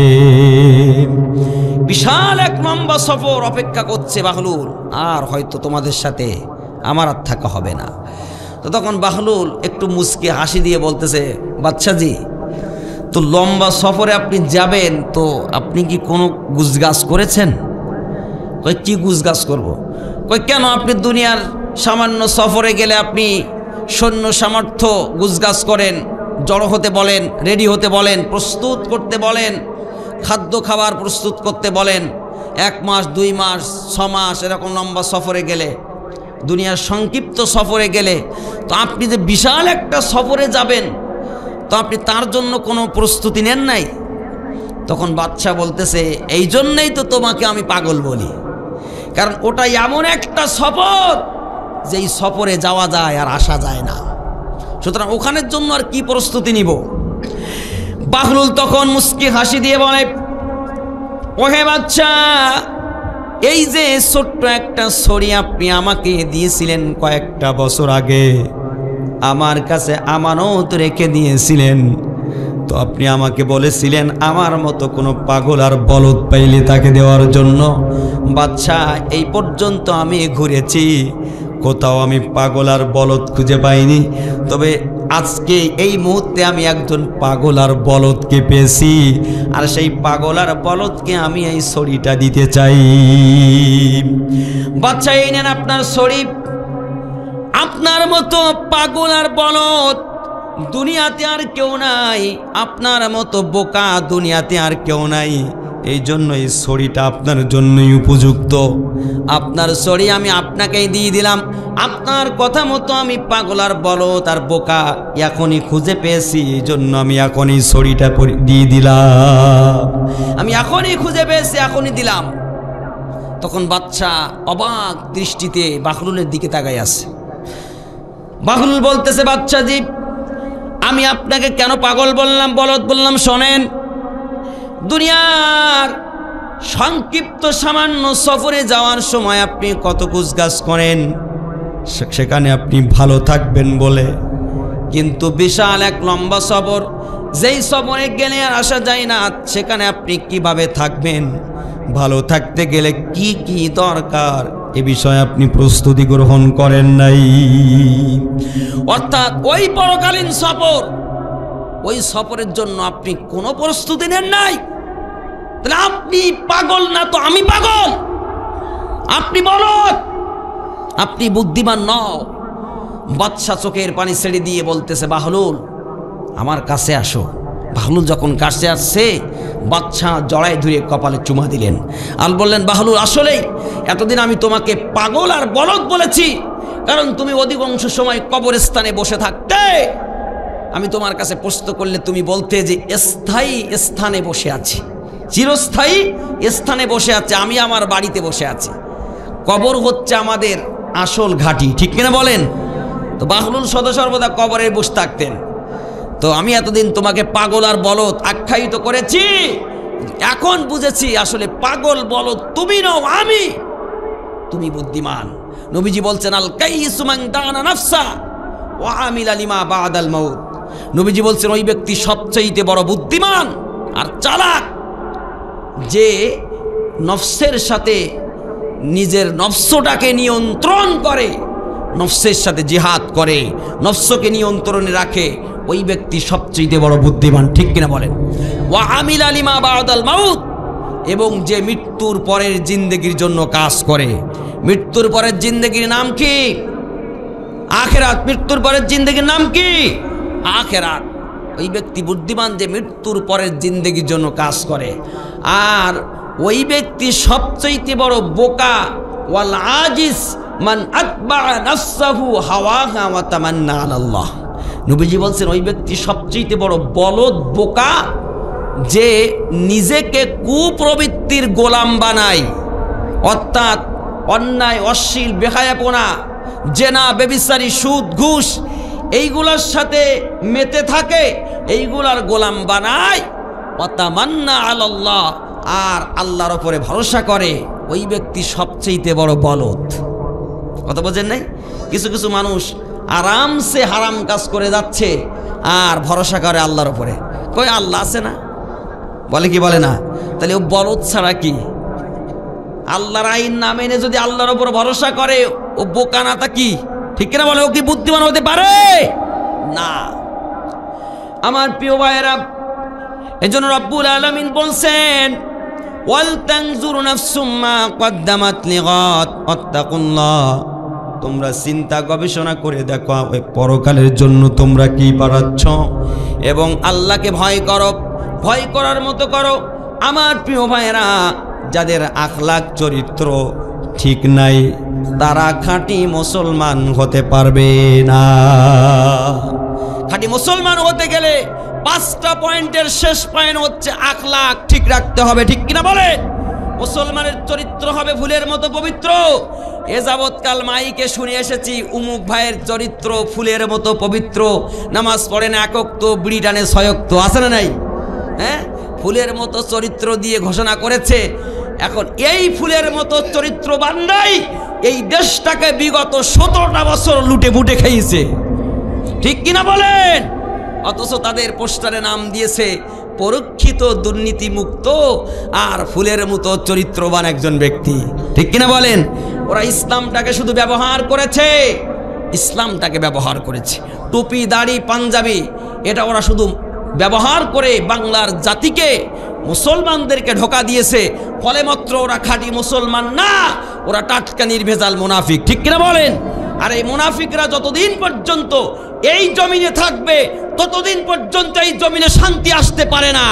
বিশাল এক লম্বা সফর অপেক্ষা করছে বাহলুল, আর হয়তো তোমাদের সাথে আমার আর থাকা হবে না। তো তখন বাহলুল একটু মুচকি হাসি দিয়ে বলতেছে, বাচ্চাজি, তো লম্বা সফরে আপনি যাবেন, তো আপনি কি কোনো গুজগাছ করেছেন? কই, কি গুজগাছ করব? কই, কেন আপনি দুনিয়ার সামান্য সফরে গেলে আপনি সৈন্য সামর্থ্য গুজগাছ করেন, জড়ো হতে বলেন, রেডি হতে বলেন, প্রস্তুত করতে বলেন, খাদ্য খাবার প্রস্তুত করতে বলেন। 1 মাস 2 মাস 6 মাস এরকম লম্বা সফরে গেলে, দুনিয়ার সংক্ষিপ্ত সফরে গেলে, তো আপনি যে বিশাল একটা সফরে যাবেন, তো আপনি তার জন্য কোনো প্রস্তুতি নেন নাই? তখন বাচ্চা বলতেছে, এই জন্যই তো তোমাকে আমি পাগল বলি, কারণ ওটা এমন একটা সফর যেই সফরে যাওয়া যায় আর আসা যায় না, সুতরাং ওখানের জন্য আর কি প্রস্তুতি নিব? বাহলুল তখন মুস্কি হাসি দিয়ে বলে, ওহে বাচ্চা, এই যে ছোট্ট একটা ছড়ি আপনি আমাকে দিয়েছিলেন কয়েকটা বছর আগে, আমার কাছে আমানত রেখে দিয়েছিলেন, তো আপনি আমাকে বলেছিলেন আমার মতো কোনো পাগল আর বলদ পাইলে তাকে দেওয়ার জন্য। বাচ্চা, এই পর্যন্ত আমি ঘুরেছি, কোথাও আমি পাগল আর বলদ খুঁজে পাইনি, তবে আজকে এই মুহূর্তে আমি একজন পাগল আর বলদকে পেয়েছি, আর সেই পাগল আর বলদকে আমি এই ছড়িটা দিতে চাই। বাচ্চা, এই নেন আপনার ছড়ি। আপনার মতো পাগল আর বলদ দুনিয়াতে আর কেউ নাই, আপনার মতো বোকা দুনিয়াতে আর কেউ নাই, এই জন্য এই ছড়িটা আপনার জন্যই উপযুক্ত। আপনার ছড়ি আমি আপনাকেই দিয়ে দিলাম। আপনার কথা মতো আমি পাগল আর বলদ আর বোকা এখনই খুঁজে পেয়েছি, এই জন্য আমি এখনই ছড়িটা দিয়ে দিলাম। আমি এখনই খুঁজে পেয়েছি, এখনই দিলাম। তখন বাচ্চা অবাক দৃষ্টিতে বাহলুলের দিকে তাকাই আছে। বাহলুল বলতেছে, বাচ্চাজি, আমি আপনাকে কেন পাগল বললাম, বলদ বললাম, শোনেন, দুনিয়ার সংক্ষিপ্ত সামান্য সফরে যাওয়ার সময় আপনি কত গুজগাছ করেন, সেখানে আপনি ভালো থাকবেন বলে, কিন্তু বিশাল এক লম্বা সফর, যেই সফরে গেলে আর আসা যায় না, সেখানে আপনি কিভাবে থাকবেন, ভালো থাকতে গেলে কি কি দরকার, এ বিষয়ে আপনি প্রস্তুতি গ্রহণ করেন নাই। অর্থাৎ ওই পরকালীন সফর, ওই সফরের জন্য আপনি কোনো প্রস্তুতি নেন নাই। তাহলে আপনি পাগল না তো আমি পাগল, আপনি বলদ, আপনি বুদ্ধিমান নও। বাদশা চোখের পানি ছেড়ে দিয়ে বলতেছে, বাহলুল আমার কাছে আসো। বাহলুল যখন কাছে আসছে, বাদশা জড়ায় ধরে কপালে চুমা দিলেন আর বললেন, বাহলুল, আসলেই এতদিন আমি তোমাকে পাগল আর বলদ বলেছি, কারণ তুমি অধিকাংশ সময় কবরস্থানে বসে থাকতে। আমি তোমার কাছে প্রশ্ন করলে তুমি বলতে যে স্থায়ী স্থানে বসে আছি, চিরস্থায়ী স্থানে বসে আছে, আমি আমার বাড়িতে বসে আছি। কবর হচ্ছে আমাদের আসল ঘাঁটি, ঠিক কিনা বলেন? তো বাহলুল সদা সর্বদা কবরে বসে থাকতেন। তো আমি এতদিন তোমাকে পাগল আর বলদ আখ্যায়িত করেছি, এখন বুঝেছি আসলে পাগল বলদ তুমি নও, আমি, তুমি বুদ্ধিমান। নবীজি বলছেন, আল কাইয়িসু মান দানা নাফসা ওয়া আমিলা লিমা বাদাল মাউত। নবীজি বলছেন, ওই ব্যক্তি সবচেয়ে বড় বুদ্ধিমান আর চালাক, যে নফসের সাথে নিজের নফসটাকে নিয়ন্ত্রণ করে, নফসের সাথে জিহাদ করে, নফসকে নিয়ন্ত্রণে রাখে, ওই ব্যক্তি সবচেয়ে বড় বুদ্ধিমান। ঠিক কিনা বলেন? ওয়া আমিলা লিমা বাদাল মাউত, এবং যে মৃত্যুর পরের জিন্দেগির জন্য কাজ করে। মৃত্যুর পরের জিন্দেগির নাম কি? আখিরাত। মৃত্যুর পরের জিন্দেগির নাম কি? আখিরাত। ওই ব্যক্তি বুদ্ধিমান যে মৃত্যুর পরের জিন্দেগির জন্য কাজ করে। আর ওই ব্যক্তি সবচেয়ে বড় বোকা, ওয়াল আজিজ মান আতবা নাফসাহু হাওয়াহা ওয়া তামান্না আলাল্লাহ। নবীজি বলছেন ওই ব্যক্তি সবচেয়ে বড় বলদ, বোকা, যে নিজেকে কুপ্রবৃত্তির গোলাম বানায়, অর্থাৎ অন্যায়, অশ্লীল, বেহায়াপনা, জেনা, বেবিচারি, সুদ, ঘুষ এইগুলোর সাথে মেতে থাকে, এইগুলার গোলাম বানায়। ওয়া তামান্না আলাল্লাহ, আর আল্লাহর উপরে ভরসা করে। ওই ব্যক্তি সবচেয়ে বড় বলদ। কথা বোঝেন নাই? কিছু কিছু মানুষ আরামসে হারাম কাজ করে যাচ্ছে আর ভরসা করে আল্লাহর উপরে। কই আল্লাহ আছে না? বলে কি বলে না? তাহলে ও বলদ ছাড়া কি? আল্লাহর আইন না মেনে যদি আল্লাহর উপর ভরসা করে, ও বোকা না তা কি? ঠিক কিনা বলে? ও কি বুদ্ধিমান হতে পারে? না। আমার প্রিয় ভাইয়েরা, এজন্য রব্বুল আলামিন বলছেন ওয়াল তানজুরু নাফসুম মা কদ্দামাত লিগাদ ওয়াত্তাকুল্লাহ, তোমরা চিন্তা গবেষণা করে দেখো ওই পরকালের জন্য তোমরা কি বাড়াচ্ছ, এবং আল্লাহকে ভয় করো, ভয় করার মতো করো। আমার প্রিয় ভাইয়েরা, যাদের আখলাক চরিত্র ঠিক নাই তারা খাঁটি মুসলমান হতে পারবে না। খাঁটি মুসলমান হতে গেলে 5টা পয়েন্টের শেষ পয়েন্ট হচ্ছে আখলাক ঠিক রাখতে হবে। ঠিক কিনা বলে? মুসলমানের চরিত্র হবে ফুলের মতো পবিত্র। এ যাবৎকাল মাইকে শুনে এসেছি উমুক ভাইয়ের চরিত্র ফুলের মতো পবিত্র, নামাজ পড়ে না একক তো, বিড়ি টানে 6 ওয়াক্ত, আছে না নাই? হ্যাঁ, ফুলের মতো চরিত্র দিয়ে ঘোষণা করেছে। এখন এই ফুলের মতো চরিত্র বান্দাই এই দেশটাকে বিগত 17টা বছর লুটে পুটে খেয়েছে। ঠিক কিনা বলেন? অথচ তাদের পোস্টারে নাম দিয়েছে পরীক্ষিত, দুর্নীতি মুক্ত আর ফুলের মতো চরিত্রবান একজন ব্যক্তি। ঠিক কিনা বলেন? ওরা ইসলামটাকে শুধু ব্যবহার করেছে, ইসলামটাকে ব্যবহার করেছে। টুপি, দাড়ি, পাঞ্জাবি এটা ওরা শুধু ব্যবহার করে বাংলার জাতিকে, মুসলমানদেরকে ধোঁকা দিয়েছে। ফলে মাত্র ওরা খাঁটি মুসলমান না, ওরা টাটকা নির্ভেজাল মুনাফিক। ঠিক কিনা বলেন? আর এই মুনাফিকরা যতদিন পর্যন্ত এই জমিনে থাকবে ততদিন পর্যন্ত এই জমিনে শান্তি আসতে পারে না।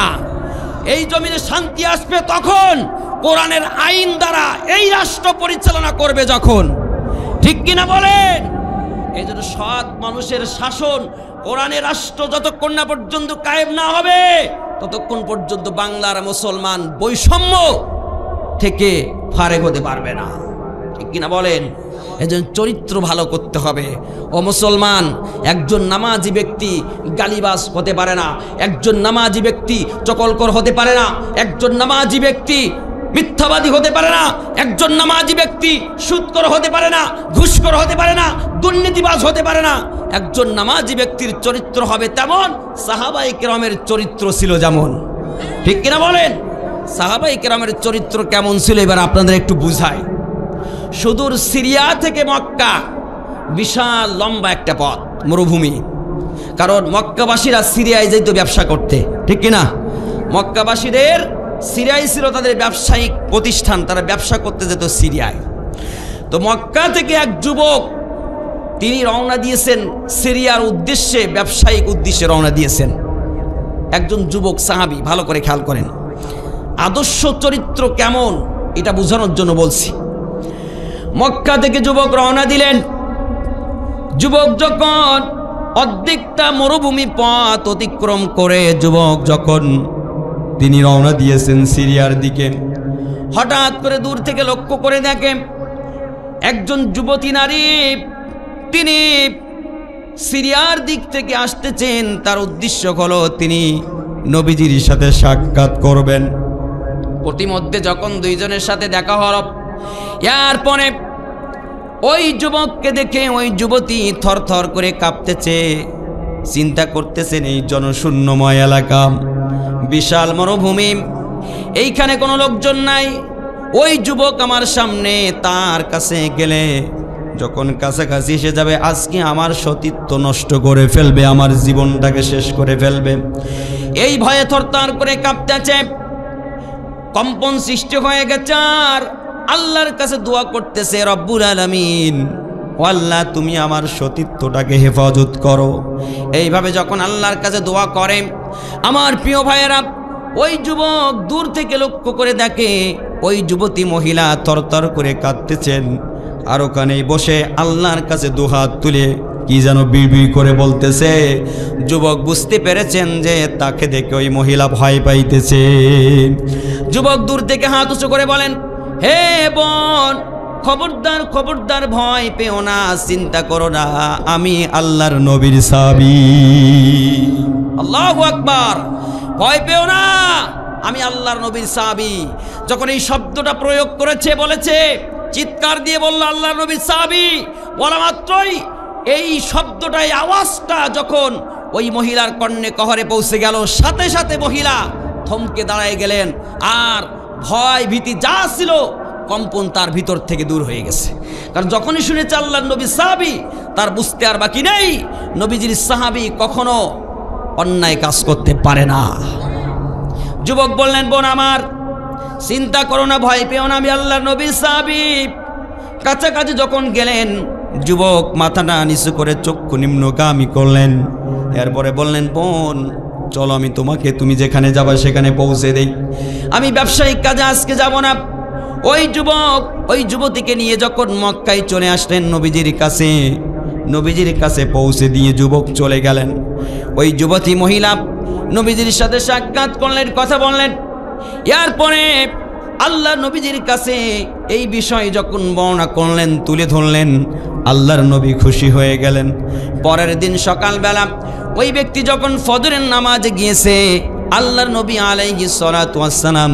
এই জমিনে শান্তি আসবে তখন কোরআনের আইন দ্বারা এই রাষ্ট্র পরিচালনা করবে যখন। ঠিক কিনা বলেন? এই জন্য সৎ মানুষের শাসন, কোরআনের রাষ্ট্র যতক্ষণ না পর্যন্ত কায়েম না হবে ততক্ষণ পর্যন্ত বাংলার মুসলমান বৈষম্য থেকে ফারেক হতে পারবে না। ঠিক কিনা বলেন? এজন্য চরিত্র ভালো করতে হবে। ও মুসলমান, একজন নামাজি ব্যক্তি গালিবাজ হতে পারে না, একজন নামাজি ব্যক্তি চকলকর হতে পারে না, একজন নামাজি ব্যক্তি মিথ্যাবাদী হতে পারে না, একজন নামাজি ব্যক্তি সুদখোর হতে পারে না, ঘুষখোর হতে পারে না, দুর্নীতিবাজ হতে পারে না। একজন নামাজি ব্যক্তির চরিত্র হবে তেমন সাহাবায়ে কেরামের চরিত্র ছিল যেমন। ঠিক কিনা বলেন? সাহাবায়ে কেরামের চরিত্র কেমন ছিল এবার আপনাদের একটু বুঝাই। সুদূর সিরিয়া থেকে মক্কা বিশাল লম্বা একটা পথ, মরুভূমি। কারণ মক্কাবাসীরা সিরিয়ায় যেত ব্যবসা করতে। ঠিক কিনা? মক্কাবাসীদের সিরিয়ায় ছিল তাদের ব্যবসায়িক প্রতিষ্ঠান, তারা ব্যবসা করতে যেত সিরিয়ায়। তো মক্কা থেকে এক যুবক তিনি রওনা দিয়েছেন সিরিয়ার উদ্দেশ্যে, ব্যবসায়িক উদ্দেশ্যে রওনা দিয়েছেন। একজন যুবক সাহাবী, ভালো করে খেয়াল করেন। আদর্শ চরিত্র কেমন এটা বোঝানোর জন্য বলছি। মক্কা থেকে যুবক রওনা দিলেন। যুবক যখন অর্ধেকটা মরুভূমি পথ অতিক্রম করে যুবক যখন তিনি রওনা দিয়েছেন সিরিয়ার দিকে, হঠাৎ করে দূর থেকে লক্ষ্য করে দেখেন একজন যুবতী নারী, তিনি সিরিয়ার দিক থেকে আসতেছেন। তার উদ্দেশ্য হলো তিনি নবীজির সাথে সাক্ষাৎ করবেন। প্রতিমধ্যে যখন দুইজনের সাথে দেখা হল, এরপরে ওই যুবককে দেখে ওই যুবতী থরথর করে কাঁপতেছে, চিন্তা করতেছেন এই জনশূন্যময় এলাকা, বিশাল মরুভূমি, এইখানে কোনো লোকজন নাই। ওই যুবক আমার সামনে, তার কাছে গেলে যখন কাছাকাছি এসে যাবে আজকে আমার সতীত্ব নষ্ট করে ফেলবে, আমার জীবনটাকে শেষ করে ফেলবে। এই ভয়ে থরথর করে কাঁপতেছে, কম্পন সৃষ্টি হয়ে গেছে আর আল্লাহর কাছে দোয়া করতেছে, রব্বুল আলামিন ও আল্লাহ তুমি আমার সতীত্বটাকে হেফাজত করো। এইভাবে যখন আল্লাহর কাছে দোয়া করে, আমার প্রিয় ভাইয়েরা, ওই যুবক দূর থেকে লক্ষ্য করে দেখে ওই যুবতী মহিলা থরথর করে কাঁদতেছেন, আর ওখানেই বসে আল্লাহর কাছে দুহাত তুলে কি যেন বিড়বিড় করে বলতেছে। যুবক বুঝতে পেরেছেন যে তাকে দেখে ওই মহিলা ভয় পাইতেছে। যুবক দূর থেকে হাত উঁচু করে বলেন, হে বোন, খবরদার খবরদার, ভয় পেও না, চিন্তা করো না, আমি আল্লাহর নবীর সাহাবী। আল্লাহু আকবার। ভয় পেও না, আমি আল্লাহর নবীর সাহাবী। যখন এই শব্দটা প্রয়োগ করেছে, বলেছে, চিৎকার দিয়ে বলল আল্লাহর নবীর সাহাবী, বলা মাত্রই এই শব্দটাই, আওয়াজটা যখন ওই মহিলার কর্ণে কহরে পৌঁছে গেল, সাথে সাথে মহিলা থমকে দাঁড়ায় গেলেন, আর ভয় ভীতি যা ছিল কম্পন তার ভিতর থেকে দূর হয়ে গেছে। কারণ যখনই শুনেছে আল্লাহর নবী সাহাবী, তার বুঝতে আর বাকি নেই নবীজির সাহাবী কখনো অন্যায় কাজ করতে পারে না। যুবক বললেন, বোন আমার, চিন্তা করো না, ভয় পেও না, আমি আল্লাহর নবীর সাহাবী। কাছাকাছি যখন গেলেন, যুবক মাথাটা নিচু করে চক্ষু নিম্নগামী করলেন, এরপরে বললেন, বোন চলো আমি তোমাকে, তুমি যেখানে যাবা সেখানে পৌঁছে দেই, আমি ব্যবসায়িক কাজে আজকে যাব না। ওই যুবক ওই যুবতীকে নিয়ে যখন মক্কায় চলে আসলেন নবীজির কাছে, নবীজির কাছে পৌঁছে দিয়ে যুবক চলে গেলেন। ওই যুবতী মহিলা নবীজির সাথে সাক্ষাৎ করলেন, কথা বললেন। এরপরে আল্লাহ নবীজির কাছে এই বিষয় যখন বর্ণনা করলেন, তুলে ধরলেন, আল্লাহর নবী খুশি হয়ে গেলেন। পরের দিন সকালবেলা ওই ব্যক্তি যখন ফজরের নামাজে গিয়েছে, আল্লাহর নবী আলাইহিস সালাতু ওয়াস সালাম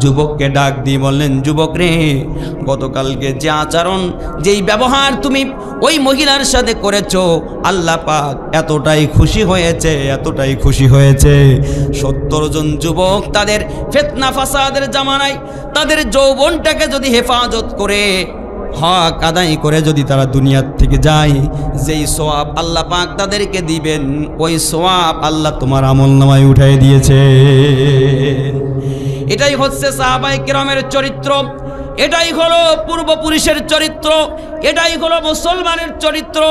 যুবককে ডাক দিয়ে বললেন, যুবক রে, গতকালকে যে আচরণ, যেই ব্যবহার তুমি ওই মহিলার সাথে করেছো, আল্লাহ পাক এতটাই খুশি হয়েছে, এতটাই খুশি হয়েছে। 70 জন যুবক তাদের ফিতনা ফাসাদের জামানায় তাদের যৌবনটাকে যদি হেফাজত করে, হক আদায় করে যদি তারা দুনিয়ার থেকে যায়, যেই সওয়াব আল্লাহ পাক তাদেরকে দিবেন, ওই সওয়াব আল্লাহ তোমার আমলনামায় উঠাই দিয়েছে। এটাই হচ্ছে সাহাবায়ে কেরামের চরিত্র, এটাই হলো পূর্বপুরুষের চরিত্র, এটাই হলো মুসলমানের চরিত্র।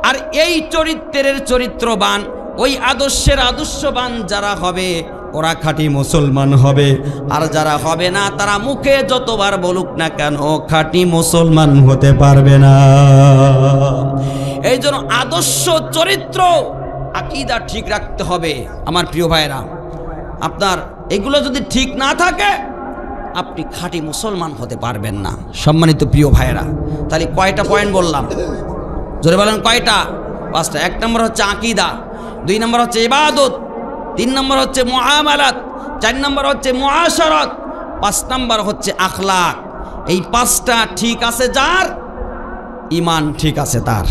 আর এই চরিত্রের চরিত্রবান, ওই আদর্শের আদর্শবান যারা হবে, ওরা খাঁটি মুসলমান হবে। আর যারা হবে না, তারা মুখে যতবার বলুক না কেন, খাঁটি মুসলমান হতে পারবে না। এই জন্য আদর্শ, চরিত্র, আকীদা ঠিক রাখতে হবে। আমার প্রিয় ভাইরা, আপনার এগুলো যদি ঠিক না থাকে, আপনি খাঁটি মুসলমান হতে পারবেন না। সম্মানিত প্রিয় ভাইরা, তাহলে কয়টা পয়েন্ট বললাম? জোরে বলেন কয়টা? 5টা। 1 নম্বর হচ্ছে আকীদা, 2 নম্বর হচ্ছে ইবাদত, 3 নম্বর হচ্ছে মুআমালাত, 4 নম্বর হচ্ছে মুআশারাত, 5 নম্বর হচ্ছে আখলাক। এই 5টা ঠিক আছে যার, ঈমান ঠিক আছে তার,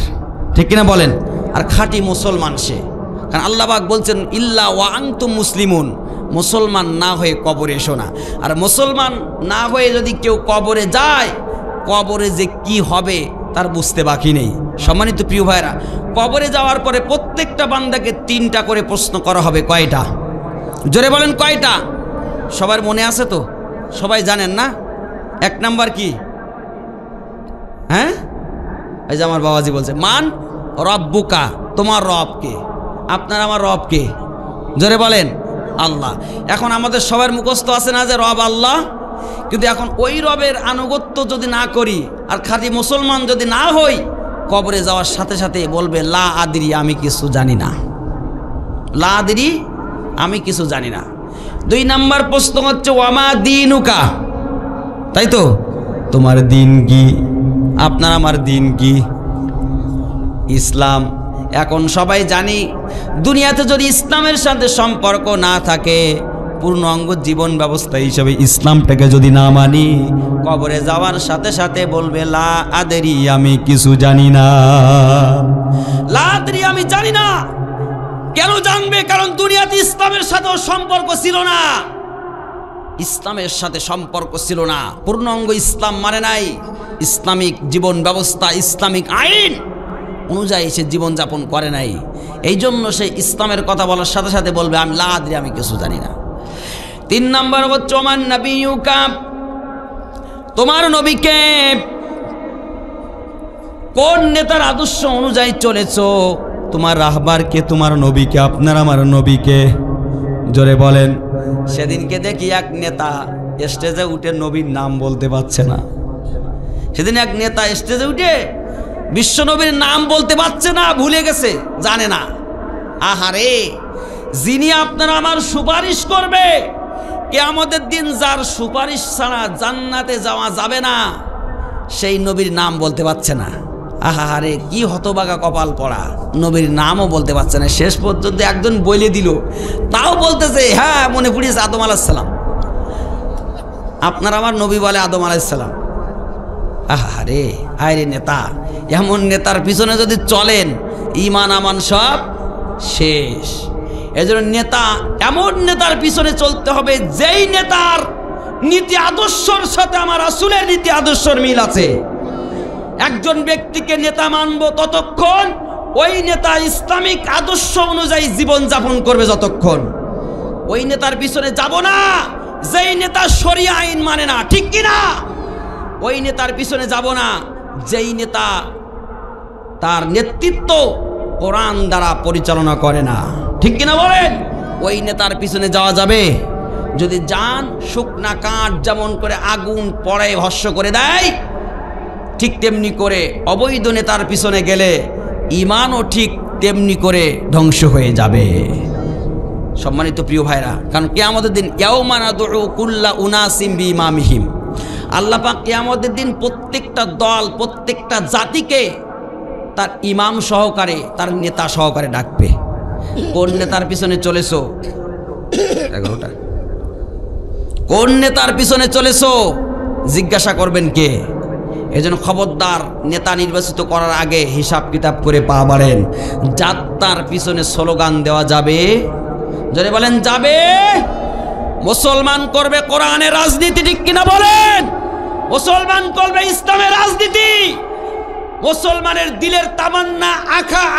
ঠিক কিনা বলেন? আর খাঁটি মুসলমান সে। কারণ আল্লাহ পাক বলছেন, ইল্লা ওয়া আনতুম মুসলিমুন, মুসলমান না হয়ে কবরে এসো না। আর মুসলমান না হয়ে যদি কেউ কবরে যায়, কবরে যে কি হবে তার বুঝতে বাকি নেই। সম্মানিত প্রিয় ভাইরা, কবরে যাওয়ার পরে প্রত্যেকটা বান্দাকে 3টা করে প্রশ্ন করা হবে। কয়টা? জোরে বলেন কয়টা? সবার মনে আছে তো? সবাই জানেন না? 1 নাম্বার কি? হ্যাঁ, এই যে আমার বাবাজি বলছে, মান রব্বুকা, তোমার রব কে? আপনার আমার রব কে? জোরে বলেন আল্লাহ। এখন আমাদের সবার মুখস্থ আছে না যে রব আল্লাহ, কিন্তু এখন ওই রবের আনুগত্য যদি না করি আর খাঁটি মুসলমান যদি না হই, কবরে যাওয়ার সাথে সাথে বলবে, লা আদরি, আমি কিছু জানি না। লা আদরি, আমি কিছু জানি না। 2 নাম্বার প্রশ্ন হচ্ছে, ওয়ামা দীনুকা, তাই তো? তোমার দিন কি? আপনার আমার দিন কি? ইসলাম। এখন সবাই জানি, দুনিয়াতে যদি ইসলামের সাথে সম্পর্ক না থাকে, পূর্ণাঙ্গ জীবন ব্যবস্থা হিসেবে ইসলামটাকে যদি না মানি, কবরে যাওয়ার সাথে সাথে বলবে, লা আদরি, আমি কিছু জানি না। লা আদরি, আমি জানি না। কেন জানবে? কারণ দুনিয়াতে ইসলামের সাথেও সম্পর্ক ছিল না, ইসলামের সাথে সম্পর্ক ছিল না, পূর্ণাঙ্গ ইসলাম মানে নাই। ইসলামিক জীবন ব্যবস্থা, ইসলামিক আইন অনুযায়ী সে জীবনযাপন করে নাই। এই জন্য সে ইসলামের কথা বলার সাথে সাথে বলবে আমি লা আদরি, আমি কিছু জানি না। 3 নম্বর হচ্ছে ওমান নবিয়ুকা, তোমার নবীকে কোন নেতার আদর্শ অনুযায়ী চলেছো? তোমার রাহবারকে, তোমার নবীকে, আপনার আমার নবীকে? জোরে বলেন। সেদিনকে দেখি এক নেতা স্টেজে উঠে নবীর নাম বলতে পারছে না। সেদিন এক নেতা স্টেজে উঠে বিশ্ব নবীর নাম বলতে পারছে না, ভুলে গেছে, জানে না। আহারে, যিনি আপনার আমার সুপারিশ করবে কিয়ামতের দিন, যার সুপারিশ ছাড়া জান্নাতে যাওয়া যাবে না, সেই নবীর নাম বলতে পারছে না। আহারে, কি হতবাগা কপাল পড়া, নবীর নামও বলতে পারছে না। শেষ পর্যন্ত একজন বলে দিল, তাও বলতেছে হ্যাঁ মনে পড়িয়েছে আদম আলাইহিস সালাম। আপনার আমার নবী বলে আদম আলাইহিস সালাম। আহারে, আরে নেতা, এমন নেতার পিছনে যদি চলেন ঈমান আমান সব শেষ। এজন্য নেতা, এমন নেতার পিছনে চলতে হবে যেই নেতার নীতি আদর্শের সাথে আমার রাসূলের নীতি আদর্শের মিল আছে। একজন ব্যক্তিকে নেতা মানব ততক্ষণ ওই নেতা ইসলামিক আদর্শ অনুযায়ী জীবন যাপন করবে যতক্ষণ। ওই নেতার পিছনে যাব না যেই নেতা শরিয়া আইন মানে না, ঠিক কিনা? ওই নেতার পিছনে যাব না যেই নেতা তার নেতৃত্ব কোরআন দ্বারা পরিচালনা করে না, ঠিক কিনা বলেন? ওই নেতার পিছনে যাওয়া যাবে যদি জান শুকনা কাঠ যেমন করে আগুন পড়ায় ভস্ম করে দেয়, ঠিক তেমনি করে অবৈধ নেতার পিছনে গেলে ঈমানও ঠিক তেমনি করে ধ্বংস হয়ে যাবে। সম্মানিত প্রিয় ভাইরা, কারণ কিয়ামতের দিন ইয়াউমা নাদউ কুল্লা উনাসিম বিইমামিহিম, আল্লাহ পাক কিয়ামতের দিন প্রত্যেকটা দল, প্রত্যেকটা জাতিকে তার ইমাম সহকারে, তার নেতা সহকারে ডাকবে। কোন নেতার পিছনে চলেছো? 11টা। কোন নেতার পিছনে চলেছো জিজ্ঞাসা করবেন কে? এজন্য খবরদার, নেতা নির্বাচিত করার আগে হিসাব কিতাব করে পা বাড়েন। যাত্রার পিছনে স্লোগান দেওয়া যাবে? যদি বলেন যাবে। মুসলমান করবে কোরআনের রাজনীতি, ঠিক কিনা বলেন? মুসলমান করবে ইসলামের রাজনীতি। মুসলমানের দিলের তামান্না,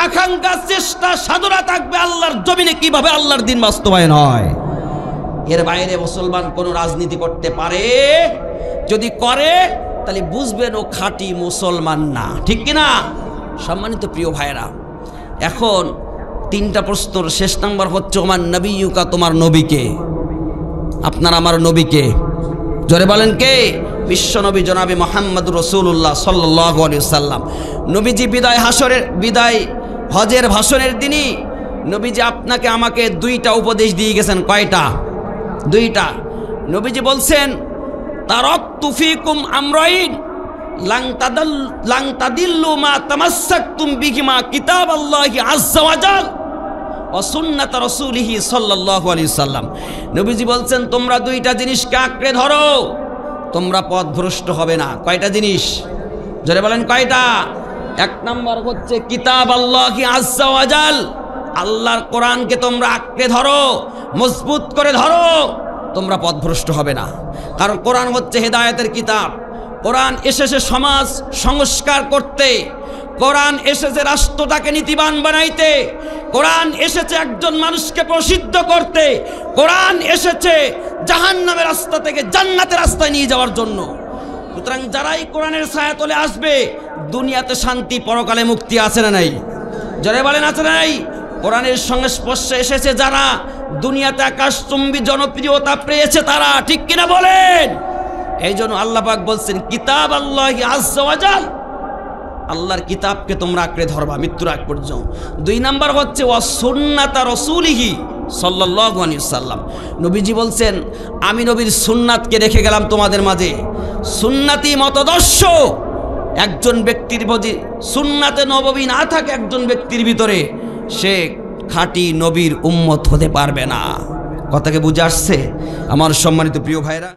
আকাঙ্ক্ষা, চেষ্টা, সাধনা থাকবে আল্লাহর জমিনে কিভাবে আল্লাহর দিন বাস্তবায়ন হয়। এর বাইরে মুসলমান কোন রাজনীতি করতে পারে? যদি করে তাহলে বুঝবেন ও খাঁটি মুসলমান না, ঠিক কিনা? সম্মানিত প্রিয় ভাইরা, এখন 3টা প্রশ্নের শেষ নাম্বার হচ্ছে ওমান নবিয়ুকা, তোমার নবীকে, আপনার আমার নবীকে। জোরে বলেন কে? বিশ্ব নবী জনাবে মুহাম্মদুর রাসূলুল্লাহ সাল্লাল্লাহু আলাইহি ওয়াসাল্লাম। নবীজি বিদায় হজের ভাষণের দিনই নবীজি আপনাকে আমাকে 2টা উপদেশ দিয়ে গেছেন। কয়টা? 2টা। নবীজি বলছেন তারাকতু ফীকুম আমরাইন লাং তাদিল্লু মা তামাসসাকতুম বিহিমা কিতাবাল্লাহি আযজা ওয়া জাল ওয়া সুন্নাত রাসূলিহি সাল্লাল্লাহু আলাইহি ওয়াসাল্লাম। নবীজি বলছেন তোমরা 2টা জিনিসকে আঁকড়ে ধরো, তোমরা পথভ্রষ্ট হবে না। কয়টা জিনিস? জোরে বলেন কয়টা? 1 নম্বর হচ্ছে কিতাবাল্লাহি আযজা ওয়া জাল, আল্লাহর কোরআনকে তোমরা আঁকড়ে ধরো, মজবুত করে ধরো, তোমরা পথভ্রষ্ট হবে না। কারণ কোরআন হচ্ছে হেদায়েতের কিতাব। কোরআন এসেছে সমাজ সংস্কার করতে, কোরআন এসেছে রাষ্ট্রটাকে নীতিবান বানাইতে, কোরআন এসেছে একজন মানুষকে প্রসিদ্ধ করতে, কোরআন এসেছে জাহান্নামের রাস্তা থেকে জান্নাতের রাস্তায় নিয়ে যাওয়ার জন্য। সুতরাং যারাই কোরআনের ছায়াতলে আসবে দুনিয়াতে শান্তি, পরকালে মুক্তি আছে না নাই? যারা বলেন আছে না নাই? কোরআনের সংস্পর্শে এসেছে যারা দুনিয়াতে আকাশচুম্বী জনপ্রিয়তা পেয়েছে তারা, ঠিক কিনা বলেন? এই জন্য আল্লাহ পাক বলছেন কিতাবাল্লাহি আযজা ওয়া জাল, আল্লাহর কিতাবকে তোমরা আঁকড়ে ধরবা মৃত্যুর আগ পর্যন্ত। 2 নাম্বার হচ্ছে ওয়া সুন্নাতা রাসূলিহি সাল্লাল্লাহু আলাইহি ওয়াসাল্লাম। নবীজি বলছেন আমি নবীর সুন্নাতকে রেখে গেলাম তোমাদের মাঝে। সুন্নাতি মতদর্শ একজন ব্যক্তির যদি সুন্নাতে নববী না থাকে একজন ব্যক্তির ভিতরে, সে খাঁটি নবীর উম্মত হতে পারবে না। কথাকে বুঝে আসছে আমার সম্মানিত প্রিয় ভাইরা?